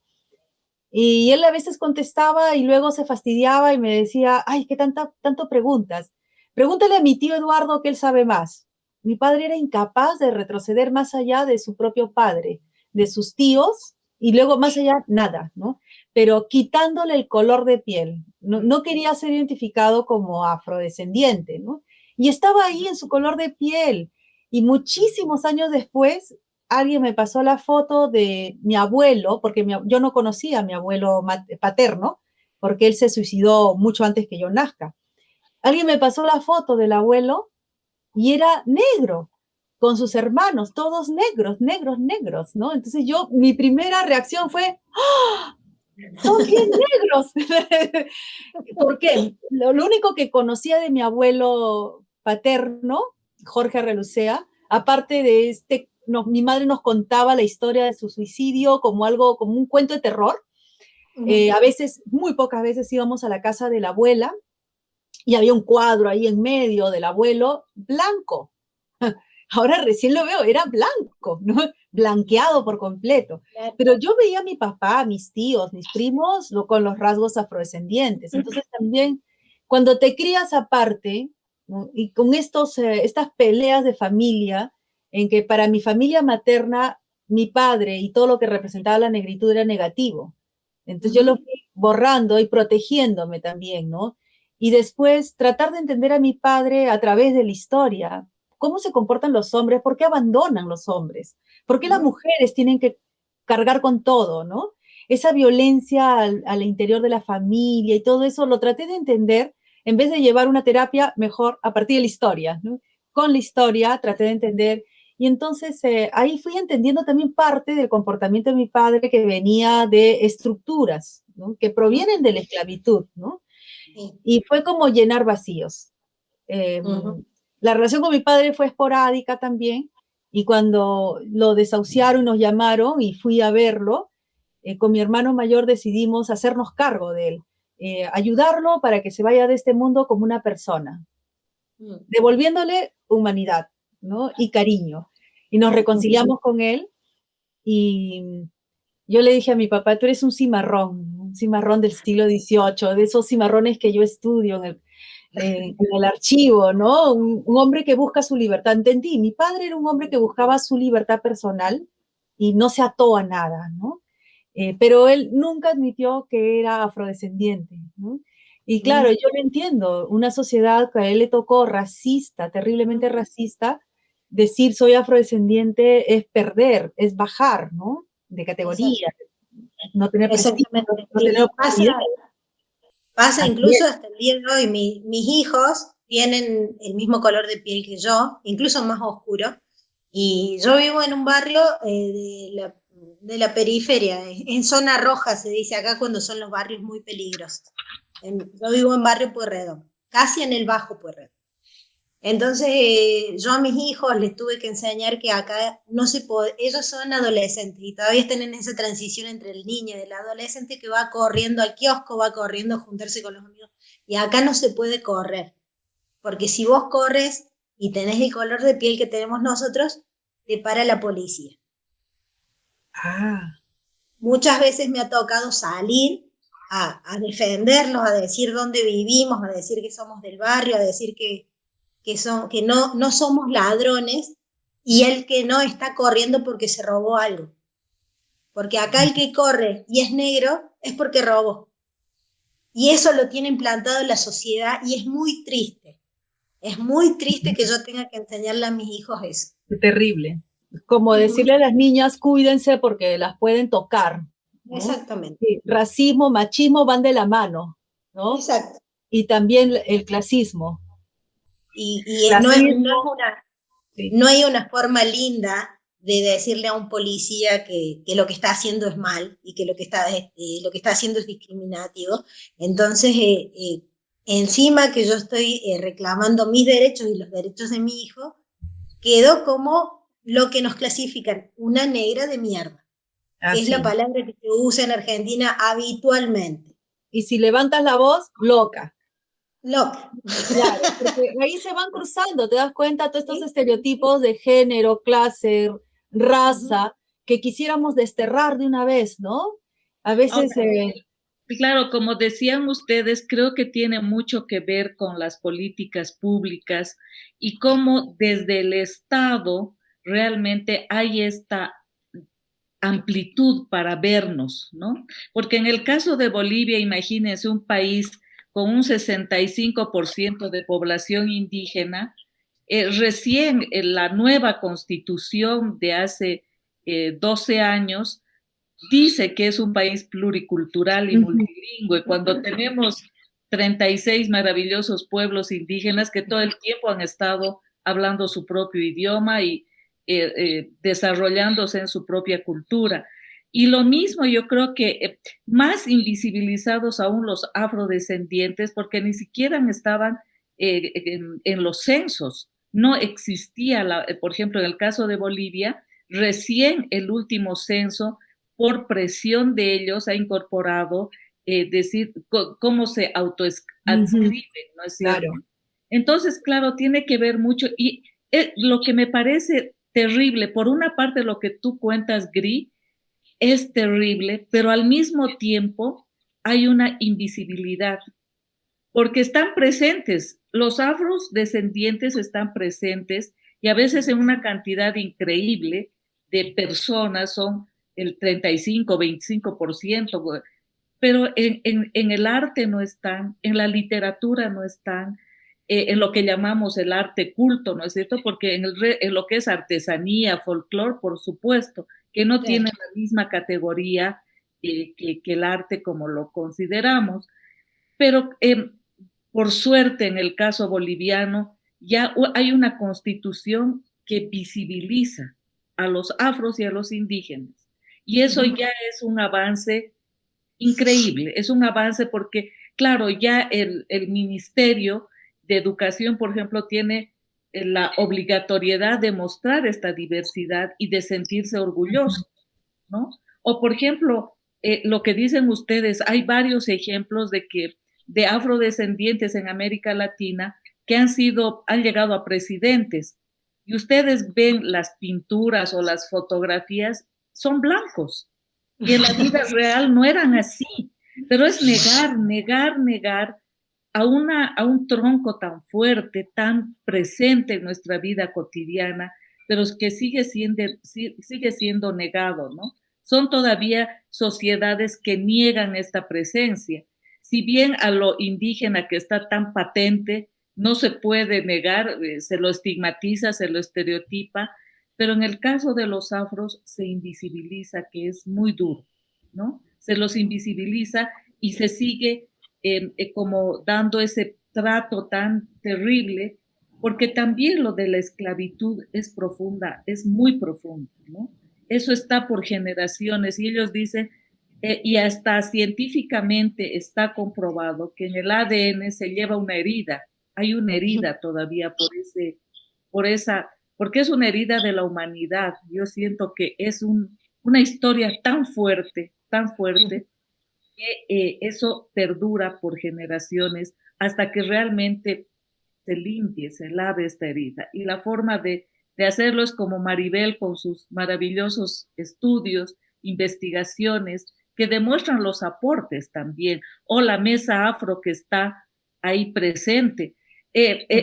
Y él a veces contestaba y luego se fastidiaba y me decía, ay, qué tanto preguntas. Pregúntale a mi tío Eduardo que él sabe más. Mi padre era incapaz de retroceder más allá de su propio padre, de sus tíos, y luego más allá, nada, ¿no? Pero quitándole el color de piel. No quería ser identificado como afrodescendiente, ¿no? Y estaba ahí en su color de piel. Y muchísimos años después, alguien me pasó la foto de mi abuelo, porque yo no conocía a mi abuelo paterno, porque él se suicidó mucho antes que yo nazca. Alguien me pasó la foto del abuelo y era negro, con sus hermanos, todos negros, negros, negros, ¿no? Entonces mi primera reacción fue, ¡oh! ¡Son bien negros! ¿Por qué? Lo único que conocía de mi abuelo paterno, Jorge Relucea, aparte de mi madre nos contaba la historia de su suicidio como algo, como un cuento de terror. A veces, muy pocas veces íbamos a la casa de la abuela y había un cuadro ahí en medio del abuelo blanco. Ahora recién lo veo, era blanco, ¿no? Blanqueado por completo. Pero yo veía a mi papá, a mis tíos, mis primos, con los rasgos afrodescendientes. Entonces también, cuando te crías aparte, ¿no? Y con estas peleas de familia, en que para mi familia materna, mi padre y todo lo que representaba la negritud era negativo. Entonces yo lo fui borrando y protegiéndome también, ¿no? Y después tratar de entender a mi padre a través de la historia. ¿Cómo se comportan los hombres? ¿Por qué abandonan los hombres? ¿Por qué las mujeres tienen que cargar con todo, no? Esa violencia al interior de la familia y todo eso lo traté de entender en vez de llevar una terapia mejor a partir de la historia, ¿no? Con la historia traté de entender y entonces ahí fui entendiendo también parte del comportamiento de mi padre que venía de estructuras, ¿no? Que provienen de la esclavitud, ¿no? Y fue como llenar vacíos. La relación con mi padre fue esporádica también, y cuando lo desahuciaron nos llamaron y fui a verlo, con mi hermano mayor decidimos hacernos cargo de él, ayudarlo para que se vaya de este mundo como una persona, devolviéndole humanidad, ¿no? Y cariño. Y nos reconciliamos con él y yo le dije a mi papá, tú eres un cimarrón del siglo XVIII, de esos cimarrones que yo estudio en el archivo, ¿no? Un hombre que busca su libertad. Entendí, mi padre era un hombre que buscaba su libertad personal y no se ató a nada, ¿no? Pero él nunca admitió que era afrodescendiente, ¿no? Y claro, yo lo entiendo, una sociedad que a él le tocó racista, terriblemente racista, decir soy afrodescendiente es perder, es bajar, ¿no? De categoría, no tener prestigio, no tener oportunidad. Pasa incluso hasta el día de hoy, mis hijos tienen el mismo color de piel que yo, incluso más oscuro, y yo vivo en un barrio de la periferia, en zona roja se dice acá cuando son los barrios muy peligrosos. Yo vivo en barrio Pueyrredón, casi en el Bajo Pueyrredón. Entonces yo a mis hijos les tuve que enseñar que acá no se puede, ellos son adolescentes y todavía están en esa transición entre el niño y el adolescente que va corriendo al kiosco, va corriendo a juntarse con los amigos, y acá no se puede correr, porque si vos corres y tenés el color de piel que tenemos nosotros, te para la policía. Muchas veces me ha tocado salir a defenderlos, a decir dónde vivimos, a decir que somos del barrio, a decir que no somos ladrones, y el que no está corriendo porque se robó algo. Porque acá el que corre y es negro es porque robó. Y eso lo tiene implantado en la sociedad y es muy triste. Es muy triste que yo tenga que enseñarle a mis hijos eso. Qué terrible. Como decirle a las niñas, cuídense porque las pueden tocar, ¿no? Exactamente. Sí, racismo, machismo van de la mano, ¿no? Exacto. Y también el clasismo. Y no hay una forma linda de decirle a un policía que lo que está haciendo es mal y que lo que está haciendo es discriminativo. Entonces, encima que yo estoy reclamando mis derechos y los derechos de mi hijo, quedó como lo que nos clasifican, una negra de mierda, que es la palabra que se usa en Argentina habitualmente. Y si levantas la voz, loca. Loca. Claro, porque ahí se van cruzando, te das cuenta, todos estos estereotipos de género, clase, raza, que quisiéramos desterrar de una vez, ¿no? A veces... Claro, como decían ustedes, creo que tiene mucho que ver con las políticas públicas y cómo desde el Estado realmente hay esta amplitud para vernos, ¿no? Porque en el caso de Bolivia, imagínense un país con un 65% de población indígena, recién en la nueva constitución de hace 12 años, dice que es un país pluricultural y multilingüe, cuando tenemos 36 maravillosos pueblos indígenas que todo el tiempo han estado hablando su propio idioma y desarrollándose en su propia cultura. Y lo mismo yo creo que más invisibilizados aún los afrodescendientes, porque ni siquiera estaban en los censos. No existía, por ejemplo, en el caso de Bolivia, recién el último censo, por presión de ellos, ha incorporado decir cómo se autoadscriben, ¿no es cierto? Claro. Entonces, claro, tiene que ver mucho. Y lo que me parece terrible, por una parte lo que tú cuentas, Gri, es terrible, pero al mismo tiempo hay una invisibilidad, porque están presentes, los afrodescendientes están presentes y a veces en una cantidad increíble de personas, son el 35, 25%, pero en el arte no están, en la literatura no están, en lo que llamamos el arte culto, ¿no es cierto? Porque en lo que es artesanía, folclore, por supuesto, que no tiene la misma categoría que el arte como lo consideramos, pero por suerte en el caso boliviano ya hay una constitución que visibiliza a los afros y a los indígenas, y eso ya es un avance increíble, es un avance porque, claro, ya el Ministerio de Educación, por ejemplo, tiene la obligatoriedad de mostrar esta diversidad y de sentirse orgulloso, ¿no? O, por ejemplo, lo que dicen ustedes, hay varios ejemplos de afrodescendientes en América Latina que han llegado a presidentes, y ustedes ven las pinturas o las fotografías, son blancos, y en la vida real no eran así, pero es negar a un tronco tan fuerte, tan presente en nuestra vida cotidiana, pero que sigue siendo negado, ¿no? Son todavía sociedades que niegan esta presencia. Si bien a lo indígena que está tan patente no se puede negar, se lo estigmatiza, se lo estereotipa, pero en el caso de los afros se invisibiliza, que es muy duro, ¿no? Se los invisibiliza y se sigue como dando ese trato tan terrible, porque también lo de la esclavitud es profunda, es muy profunda, ¿no? Eso está por generaciones, y ellos dicen, y hasta científicamente está comprobado que en el ADN se lleva una herida, hay una herida todavía porque es una herida de la humanidad. Yo siento que es una historia tan fuerte, que eso perdura por generaciones hasta que realmente se limpie, se lave esta herida. Y la forma de hacerlo es como Maribel, con sus maravillosos estudios, investigaciones, que demuestran los aportes también, o la Mesa Afro que está ahí presente.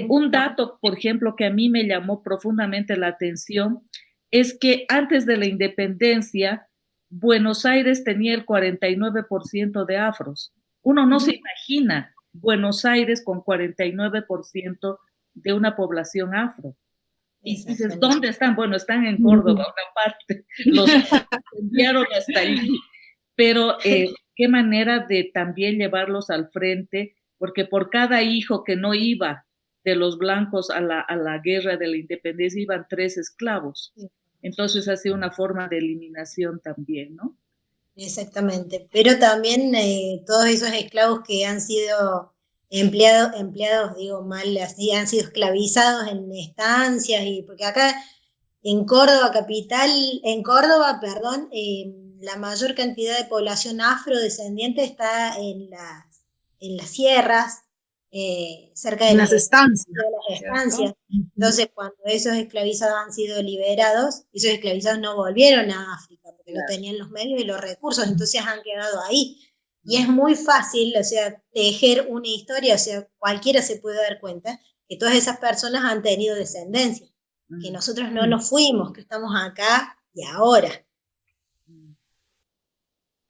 Un dato, por ejemplo, que a mí me llamó profundamente la atención, es que antes de la independencia, Buenos Aires tenía el 49% de afros. Uno no se imagina Buenos Aires con 49% de una población afro. Y dices, ¿dónde están? Bueno, están en Córdoba, una parte. Los enviaron hasta allí. Pero qué manera de también llevarlos al frente, porque por cada hijo que no iba de los blancos a la guerra de la independencia iban 3 esclavos. Entonces ha sido una forma de eliminación también, ¿no? Exactamente, pero también todos esos esclavos que han sido empleados, digo mal, así, han sido esclavizados en estancias, y porque acá en Córdoba capital, perdón, la mayor cantidad de población afrodescendiente está en las sierras, cerca de las estancias. Entonces, cuando esos esclavizados han sido liberados, esos esclavizados no volvieron a África, porque no tenían los medios y los recursos, entonces han quedado ahí. Y es muy fácil, o sea, tejer una historia, o sea, cualquiera se puede dar cuenta que todas esas personas han tenido descendencia, que nosotros no nos fuimos, que estamos acá y ahora.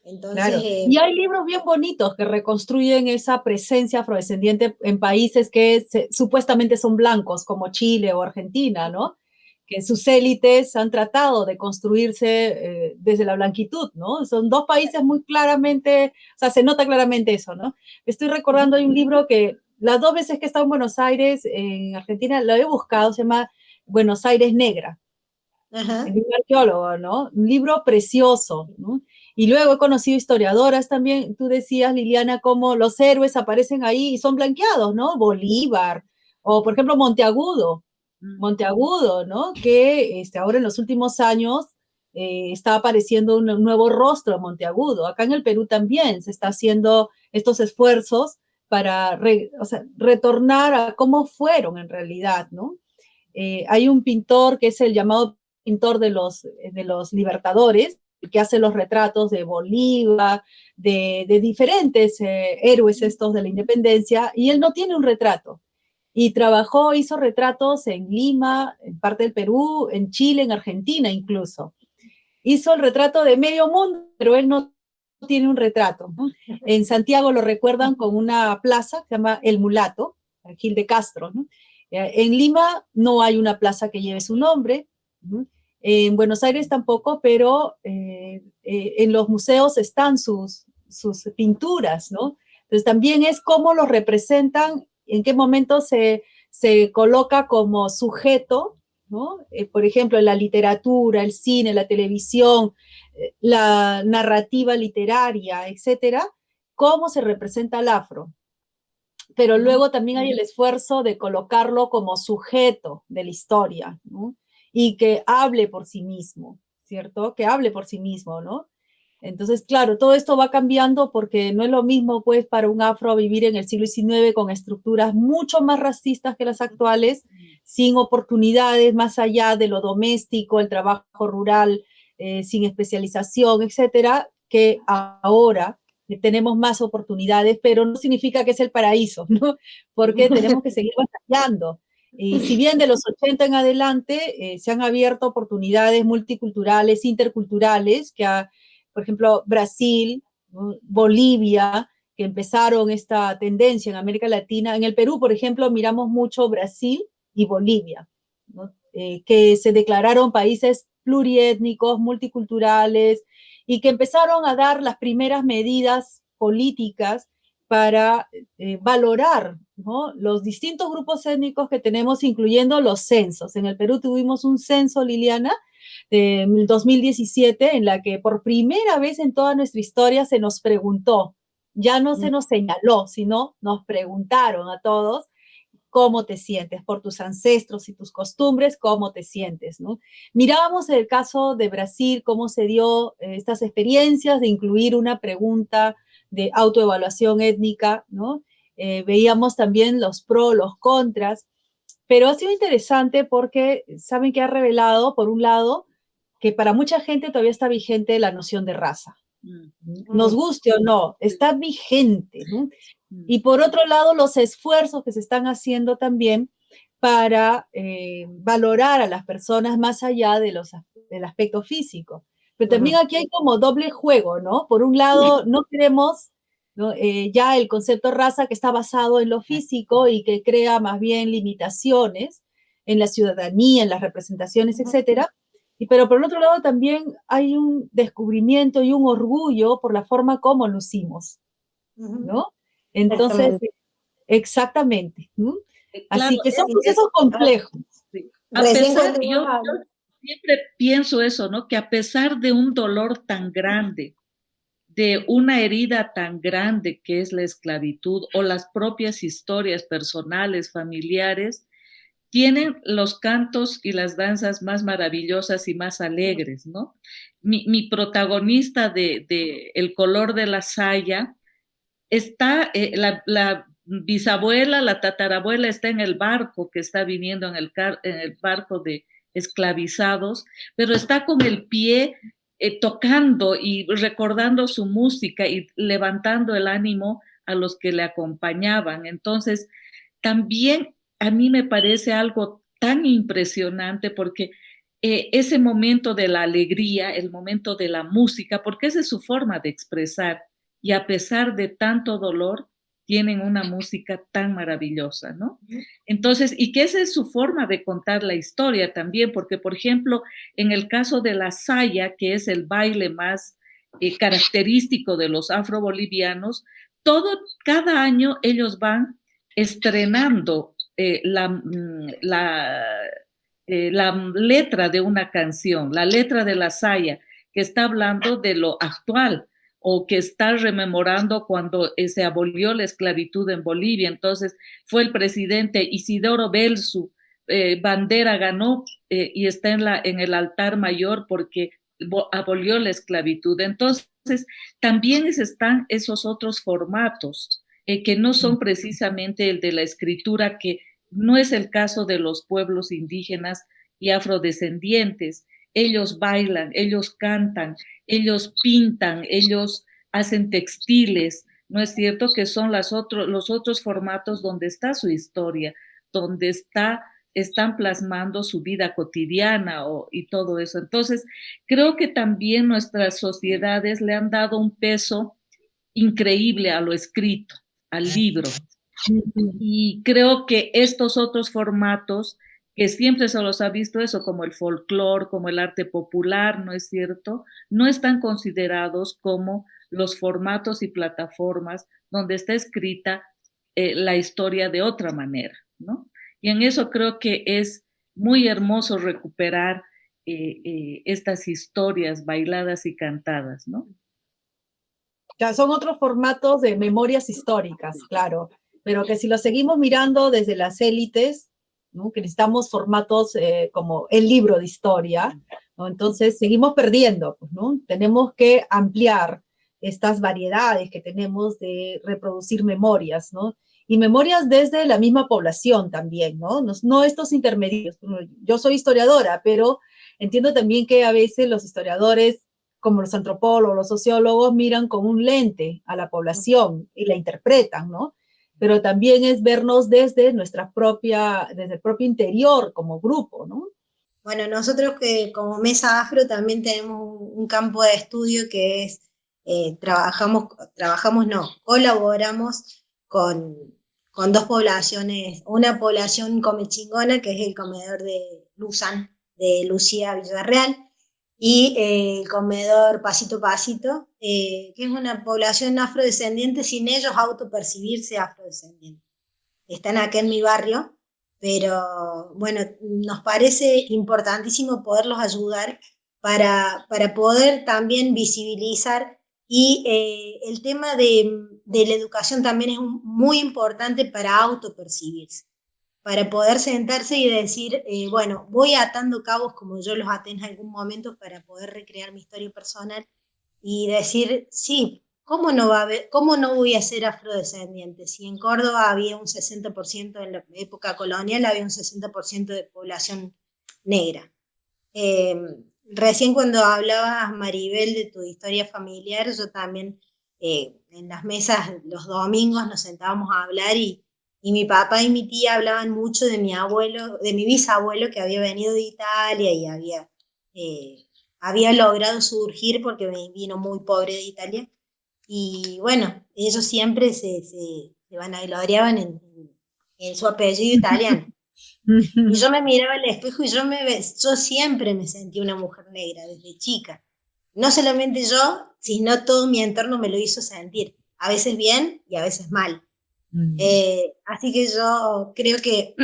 Entonces, claro. Y hay libros bien bonitos que reconstruyen esa presencia afrodescendiente en países que supuestamente son blancos, como Chile o Argentina, ¿no? que sus élites han tratado de construirse desde la blanquitud, ¿no? Son dos países muy claramente, o sea, se nota claramente eso, ¿no? Estoy recordando, hay un libro que las 2 veces que he estado en Buenos Aires, en Argentina, lo he buscado, se llama Buenos Aires Negra, de un arqueólogo, ¿no? Un libro precioso, ¿no? Y luego he conocido historiadoras también, tú decías, Liliana, cómo los héroes aparecen ahí y son blanqueados, ¿no? Bolívar, o por ejemplo Monteagudo, ¿no? Que ahora en los últimos años está apareciendo un nuevo rostro de Monteagudo. Acá en el Perú también se está haciendo estos esfuerzos para retornar a cómo fueron en realidad, ¿no? Hay un pintor que es el llamado pintor de los libertadores, que hace los retratos de Bolívar, de diferentes héroes estos de la independencia, y él no tiene un retrato. Y hizo retratos en Lima, en parte del Perú, en Chile, en Argentina incluso. Hizo el retrato de medio mundo, pero él no tiene un retrato, ¿no? En Santiago lo recuerdan con una plaza que se llama El Mulato, Gil de Castro, ¿no? En Lima no hay una plaza que lleve su nombre, ¿no? En Buenos Aires tampoco, pero en los museos están sus pinturas, ¿no? Entonces también es cómo los representan, en qué momento se coloca como sujeto, ¿no? Por ejemplo, en la literatura, el cine, la televisión, la narrativa literaria, etcétera, cómo se representa al afro. Pero luego también hay el esfuerzo de colocarlo como sujeto de la historia, ¿no? Y que hable por sí mismo, ¿cierto? Que hable por sí mismo, ¿no? Entonces, claro, todo esto va cambiando porque no es lo mismo, pues, para un afro vivir en el siglo XIX con estructuras mucho más racistas que las actuales, sin oportunidades más allá de lo doméstico, el trabajo rural, sin especialización, etcétera, que ahora tenemos más oportunidades, pero no significa que es el paraíso, ¿no? Porque tenemos que seguir batallando. Y si bien de los 80 en adelante se han abierto oportunidades multiculturales, interculturales, que por ejemplo, Brasil, ¿no? Bolivia, que empezaron esta tendencia en América Latina. En el Perú, por ejemplo, miramos mucho Brasil y Bolivia, ¿no? Que se declararon países pluriétnicos, multiculturales, y que empezaron a dar las primeras medidas políticas para valorar, ¿no? Los distintos grupos étnicos que tenemos, incluyendo los censos. En el Perú tuvimos un censo, Liliana, del 2017, en la que por primera vez en toda nuestra historia se nos preguntó, ya no se nos señaló, sino nos preguntaron a todos cómo te sientes, por tus ancestros y tus costumbres, cómo te sientes, ¿no? Mirábamos el caso de Brasil, cómo se dio estas experiencias de incluir una pregunta de autoevaluación étnica, ¿no? Veíamos también los pros, los contras, pero ha sido interesante porque saben que ha revelado, por un lado, que para mucha gente todavía está vigente la noción de raza. Nos guste o no, está vigente, ¿no? Y por otro lado, los esfuerzos que se están haciendo también para valorar a las personas más allá del aspecto físico. Pero también aquí hay como doble juego, ¿no? Por un lado, no queremos, ¿no? Ya el concepto raza que está basado en lo físico y que crea más bien limitaciones en la ciudadanía, en las representaciones, etcétera. Pero por el otro lado también hay un descubrimiento y un orgullo por la forma como lucimos, ¿no? Entonces, exactamente. Claro, así que son procesos complejos. Sí. Yo siempre pienso eso, ¿no? Que a pesar de un dolor tan grande, de una herida tan grande que es la esclavitud o las propias historias personales, familiares, tienen los cantos y las danzas más maravillosas y más alegres, ¿no? Mi protagonista de El color de la saya está, la bisabuela, la tatarabuela está en el barco que está viniendo en el barco de esclavizados, pero está con el pie tocando y recordando su música y levantando el ánimo a los que le acompañaban. Entonces, también a mí me parece algo tan impresionante porque ese momento de la alegría, el momento de la música, porque esa es su forma de expresar, y a pesar de tanto dolor, tienen una música tan maravillosa, ¿no? Entonces, y que esa es su forma de contar la historia también, porque, por ejemplo, en el caso de la saya, que es el baile más característico de los afrobolivianos, cada año ellos van estrenando la letra de una canción, la letra de la saya, que está hablando de lo actual o que está rememorando cuando se abolió la esclavitud en Bolivia. Entonces fue el presidente Isidoro Belsu, Bandera ganó y está en el altar mayor porque abolió la esclavitud. Entonces también están esos otros formatos que no son precisamente el de la escritura, que no es el caso de los pueblos indígenas y afrodescendientes. Ellos bailan, ellos cantan, ellos pintan, ellos hacen textiles, ¿no es cierto? Que son los otros formatos donde está su historia, donde están plasmando su vida cotidiana y todo eso. Entonces, creo que también nuestras sociedades le han dado un peso increíble a lo escrito, al libro. Y creo que estos otros formatos, que siempre se los ha visto eso, como el folclore, como el arte popular, ¿no es cierto? No están considerados como los formatos y plataformas donde está escrita la historia de otra manera, ¿no? Y en eso creo que es muy hermoso recuperar estas historias bailadas y cantadas, ¿no? Ya son otros formatos de memorias históricas, claro, pero que si lo seguimos mirando desde las élites, ¿no? Que necesitamos formatos como el libro de historia, ¿no? Entonces seguimos perdiendo, pues, ¿no? Tenemos que ampliar estas variedades que tenemos de reproducir memorias, ¿no? Y memorias desde la misma población también, ¿no? No estos intermediarios. Yo soy historiadora, pero entiendo también que a veces los historiadores, como los antropólogos, los sociólogos, miran con un lente a la población y la interpretan, ¿no? Pero también es vernos desde desde el propio interior como grupo, ¿no? Bueno, nosotros que como Mesa Afro también tenemos un campo de estudio que es, colaboramos con dos poblaciones, una población comechingona, que es el comedor de Luzán, de Lucía Villarreal, y el comedor Pasito Pasito, que es una población afrodescendiente sin ellos autopercibirse afrodescendientes. Están acá en mi barrio, pero bueno, nos parece importantísimo poderlos ayudar para poder también visibilizar y el tema de la educación también es muy importante para autopercibirse, para poder sentarse y decir, bueno, voy atando cabos como yo los até en algún momento para poder recrear mi historia personal y decir, sí, ¿cómo no voy a ser afrodescendiente? Si en Córdoba había un 60%, en la época colonial había un 60% de población negra. Eh, Recién cuando hablabas, Maribel, de tu historia familiar, yo también en las mesas los domingos nos sentábamos a hablar y mi papá y mi tía hablaban mucho de mi abuelo, de mi bisabuelo que había venido de Italia y había logrado surgir porque vino muy pobre de Italia. Y bueno, ellos siempre se vanagloriaban en su apellido italiano. Y yo me miraba al espejo y yo siempre me sentí una mujer negra desde chica. No solamente yo, sino todo mi entorno me lo hizo sentir. A veces bien y a veces mal. Así que yo creo que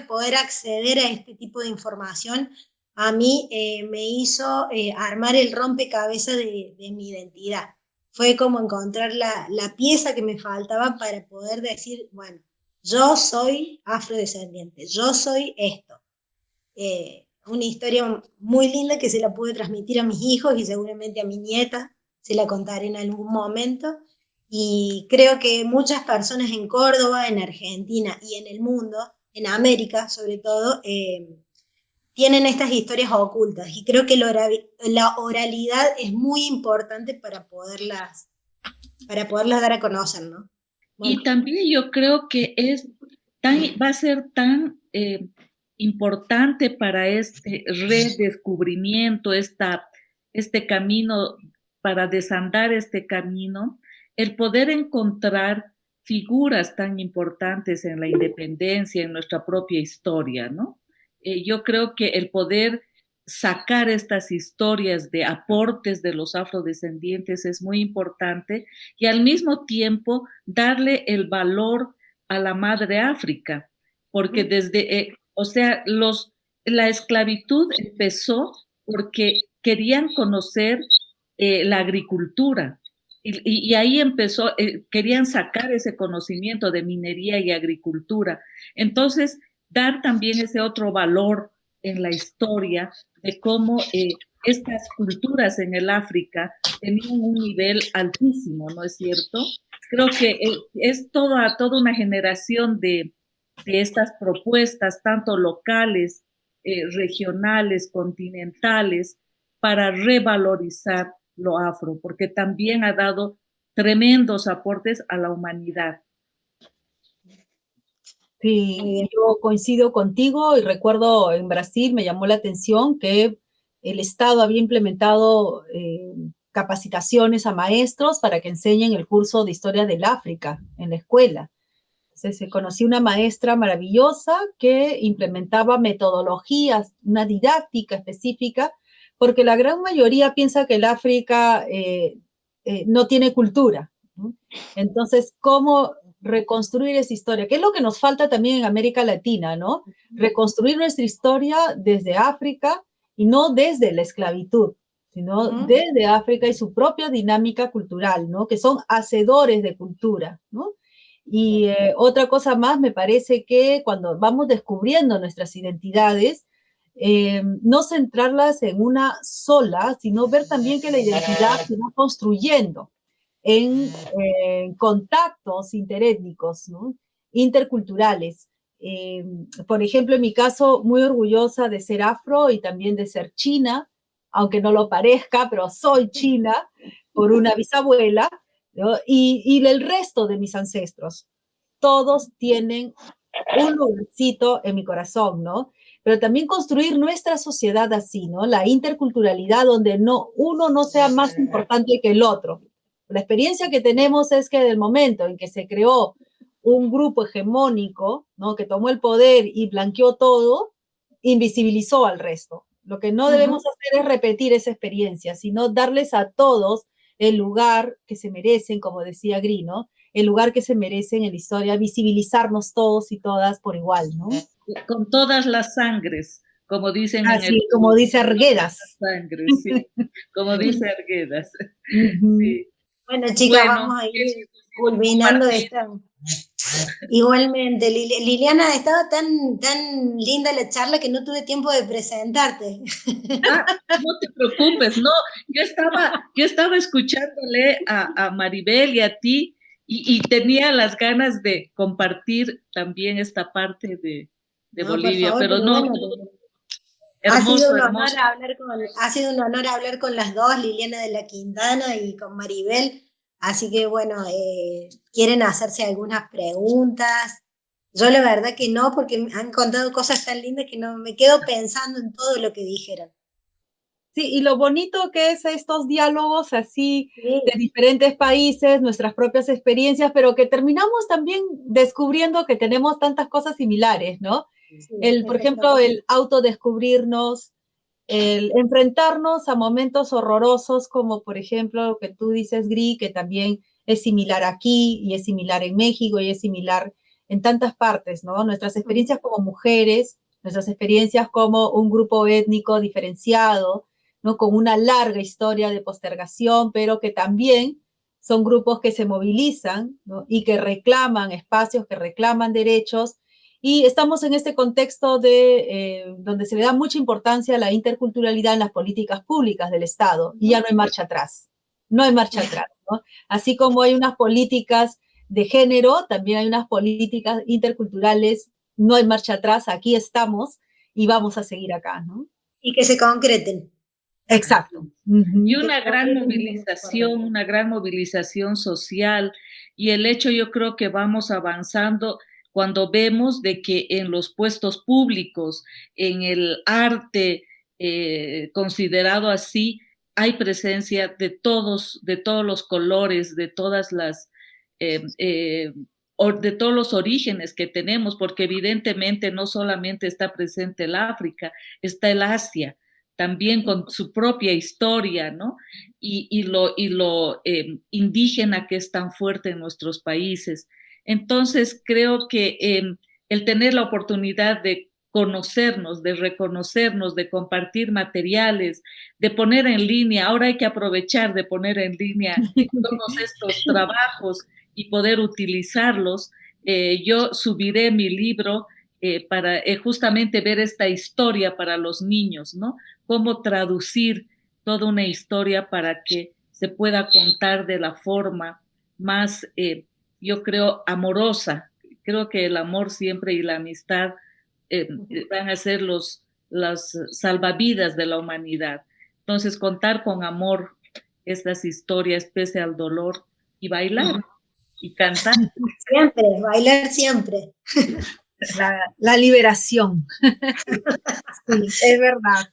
poder acceder a este tipo de información a mí me hizo armar el rompecabezas de mi identidad. Fue como encontrar la pieza que me faltaba para poder decir, bueno, yo soy afrodescendiente, yo soy esto. Una historia muy linda que se la pude transmitir a mis hijos y seguramente a mi nieta, se la contaré en algún momento. Y creo que muchas personas en Córdoba, en Argentina y en el mundo, en América sobre todo, tienen estas historias ocultas. Y creo que la oralidad es muy importante para poderlas dar a conocer, ¿no? Bueno. Y también yo creo que va a ser tan importante para este redescubrimiento, este camino, para desandar este camino, el poder encontrar figuras tan importantes en la independencia, en nuestra propia historia, ¿no? Yo creo que el poder sacar estas historias de aportes de los afrodescendientes es muy importante y al mismo tiempo darle el valor a la madre África, porque o sea, la esclavitud empezó porque querían conocer la agricultura. Y ahí empezó, querían sacar ese conocimiento de minería y agricultura. Entonces, dar también ese otro valor en la historia de cómo estas culturas en el África tenían un nivel altísimo, ¿no es cierto? Creo que es toda una generación de estas propuestas, tanto locales, regionales, continentales, para revalorizar lo afro, porque también ha dado tremendos aportes a la humanidad. Sí, yo coincido contigo y recuerdo en Brasil me llamó la atención que el Estado había implementado capacitaciones a maestros para que enseñen el curso de Historia del África en la escuela. Entonces, conocí una maestra maravillosa que implementaba metodologías, una didáctica específica, porque la gran mayoría piensa que el África no tiene cultura, ¿no? Entonces, ¿cómo reconstruir esa historia? ¿Qué es lo que nos falta también en América Latina, ¿no? Reconstruir nuestra historia desde África y no desde la esclavitud, sino desde África y su propia dinámica cultural, ¿no? Que son hacedores de cultura, ¿no? Y otra cosa más, me parece que cuando vamos descubriendo nuestras identidades, no centrarlas en una sola, sino ver también que la identidad se va construyendo en contactos interétnicos, ¿no? Interculturales. Por ejemplo, en mi caso, muy orgullosa de ser afro y también de ser china, aunque no lo parezca, pero soy china por una bisabuela, ¿no? Y el resto de mis ancestros. Todos tienen un lugarcito en mi corazón, ¿no? Pero también construir nuestra sociedad así, ¿no? La interculturalidad donde uno no sea más importante que el otro. La experiencia que tenemos es que del momento en que se creó un grupo hegemónico, ¿no? Que tomó el poder y blanqueó todo, invisibilizó al resto. Lo que no debemos hacer es repetir esa experiencia, sino darles a todos el lugar que se merecen, como decía Grino, el lugar que se merecen en la historia, visibilizarnos todos y todas por igual, ¿no? Con todas las sangres, como dicen en el... como dice Arguedas. Sangres, sí, como dice Arguedas. Sí. Bueno, chicas, vamos a ir culminando esta. Igualmente, Liliana, estaba tan linda la charla que no tuve tiempo de presentarte. No te preocupes, no, yo estaba escuchándole a Maribel y a ti y tenía las ganas de compartir también esta parte de Bolivia, favor, pero no. Bueno, hermoso, ha sido un honor hablar con las dos, Liliana de la Quintana y con Maribel. Así que bueno, quieren hacerse algunas preguntas. Yo la verdad que no, porque han contado cosas tan lindas que no me quedo pensando en todo lo que dijeron. Sí, y lo bonito que es estos diálogos así de diferentes países, nuestras propias experiencias, pero que terminamos también descubriendo que tenemos tantas cosas similares, ¿no? Sí, por ejemplo, el autodescubrirnos, el enfrentarnos a momentos horrorosos, como por ejemplo lo que tú dices, Gri, que también es similar aquí y es similar en México y es similar en tantas partes, ¿no? Nuestras experiencias como mujeres, nuestras experiencias como un grupo étnico diferenciado, ¿no? Con una larga historia de postergación, pero que también son grupos que se movilizan, ¿no? Y que reclaman espacios, que reclaman derechos. Y estamos en este contexto donde se le da mucha importancia a la interculturalidad en las políticas públicas del Estado y ya no hay marcha atrás. No hay marcha atrás, ¿no? Así como hay unas políticas de género, también hay unas políticas interculturales, no hay marcha atrás, aquí estamos y vamos a seguir acá, ¿no? Y que se concreten. Exacto. Y una gran movilización social, y el hecho yo creo que vamos avanzando cuando vemos de que en los puestos públicos, en el arte considerado así, hay presencia de todos los colores, de todas las, de todos los orígenes que tenemos, porque evidentemente no solamente está presente el África, está el Asia, también con su propia historia, ¿no? Y lo indígena que es tan fuerte en nuestros países. Entonces, creo que el tener la oportunidad de conocernos, de reconocernos, de compartir materiales, de poner en línea, ahora hay que aprovechar de poner en línea todos estos trabajos y poder utilizarlos. Yo subiré mi libro para justamente ver esta historia para los niños, ¿no? Cómo traducir toda una historia para que se pueda contar de la forma más, yo creo, amorosa. Creo que el amor siempre y la amistad van a ser las salvavidas de la humanidad. Entonces, contar con amor estas historias pese al dolor y bailar y cantar. Siempre, bailar siempre. La liberación. Sí, es verdad.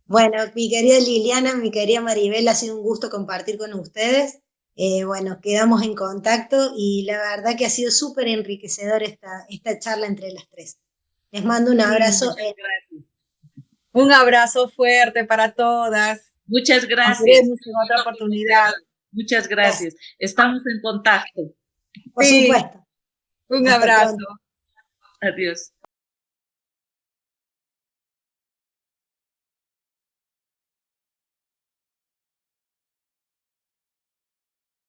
Bueno, mi querida Liliana, mi querida Maribel, ha sido un gusto compartir con ustedes. Bueno, quedamos en contacto y la verdad que ha sido súper enriquecedor esta charla entre las tres. Les mando un abrazo. Un abrazo fuerte para todas. Muchas gracias. En otra oportunidad. Muchas gracias. Estamos en contacto. Por supuesto. Un abrazo. Adiós.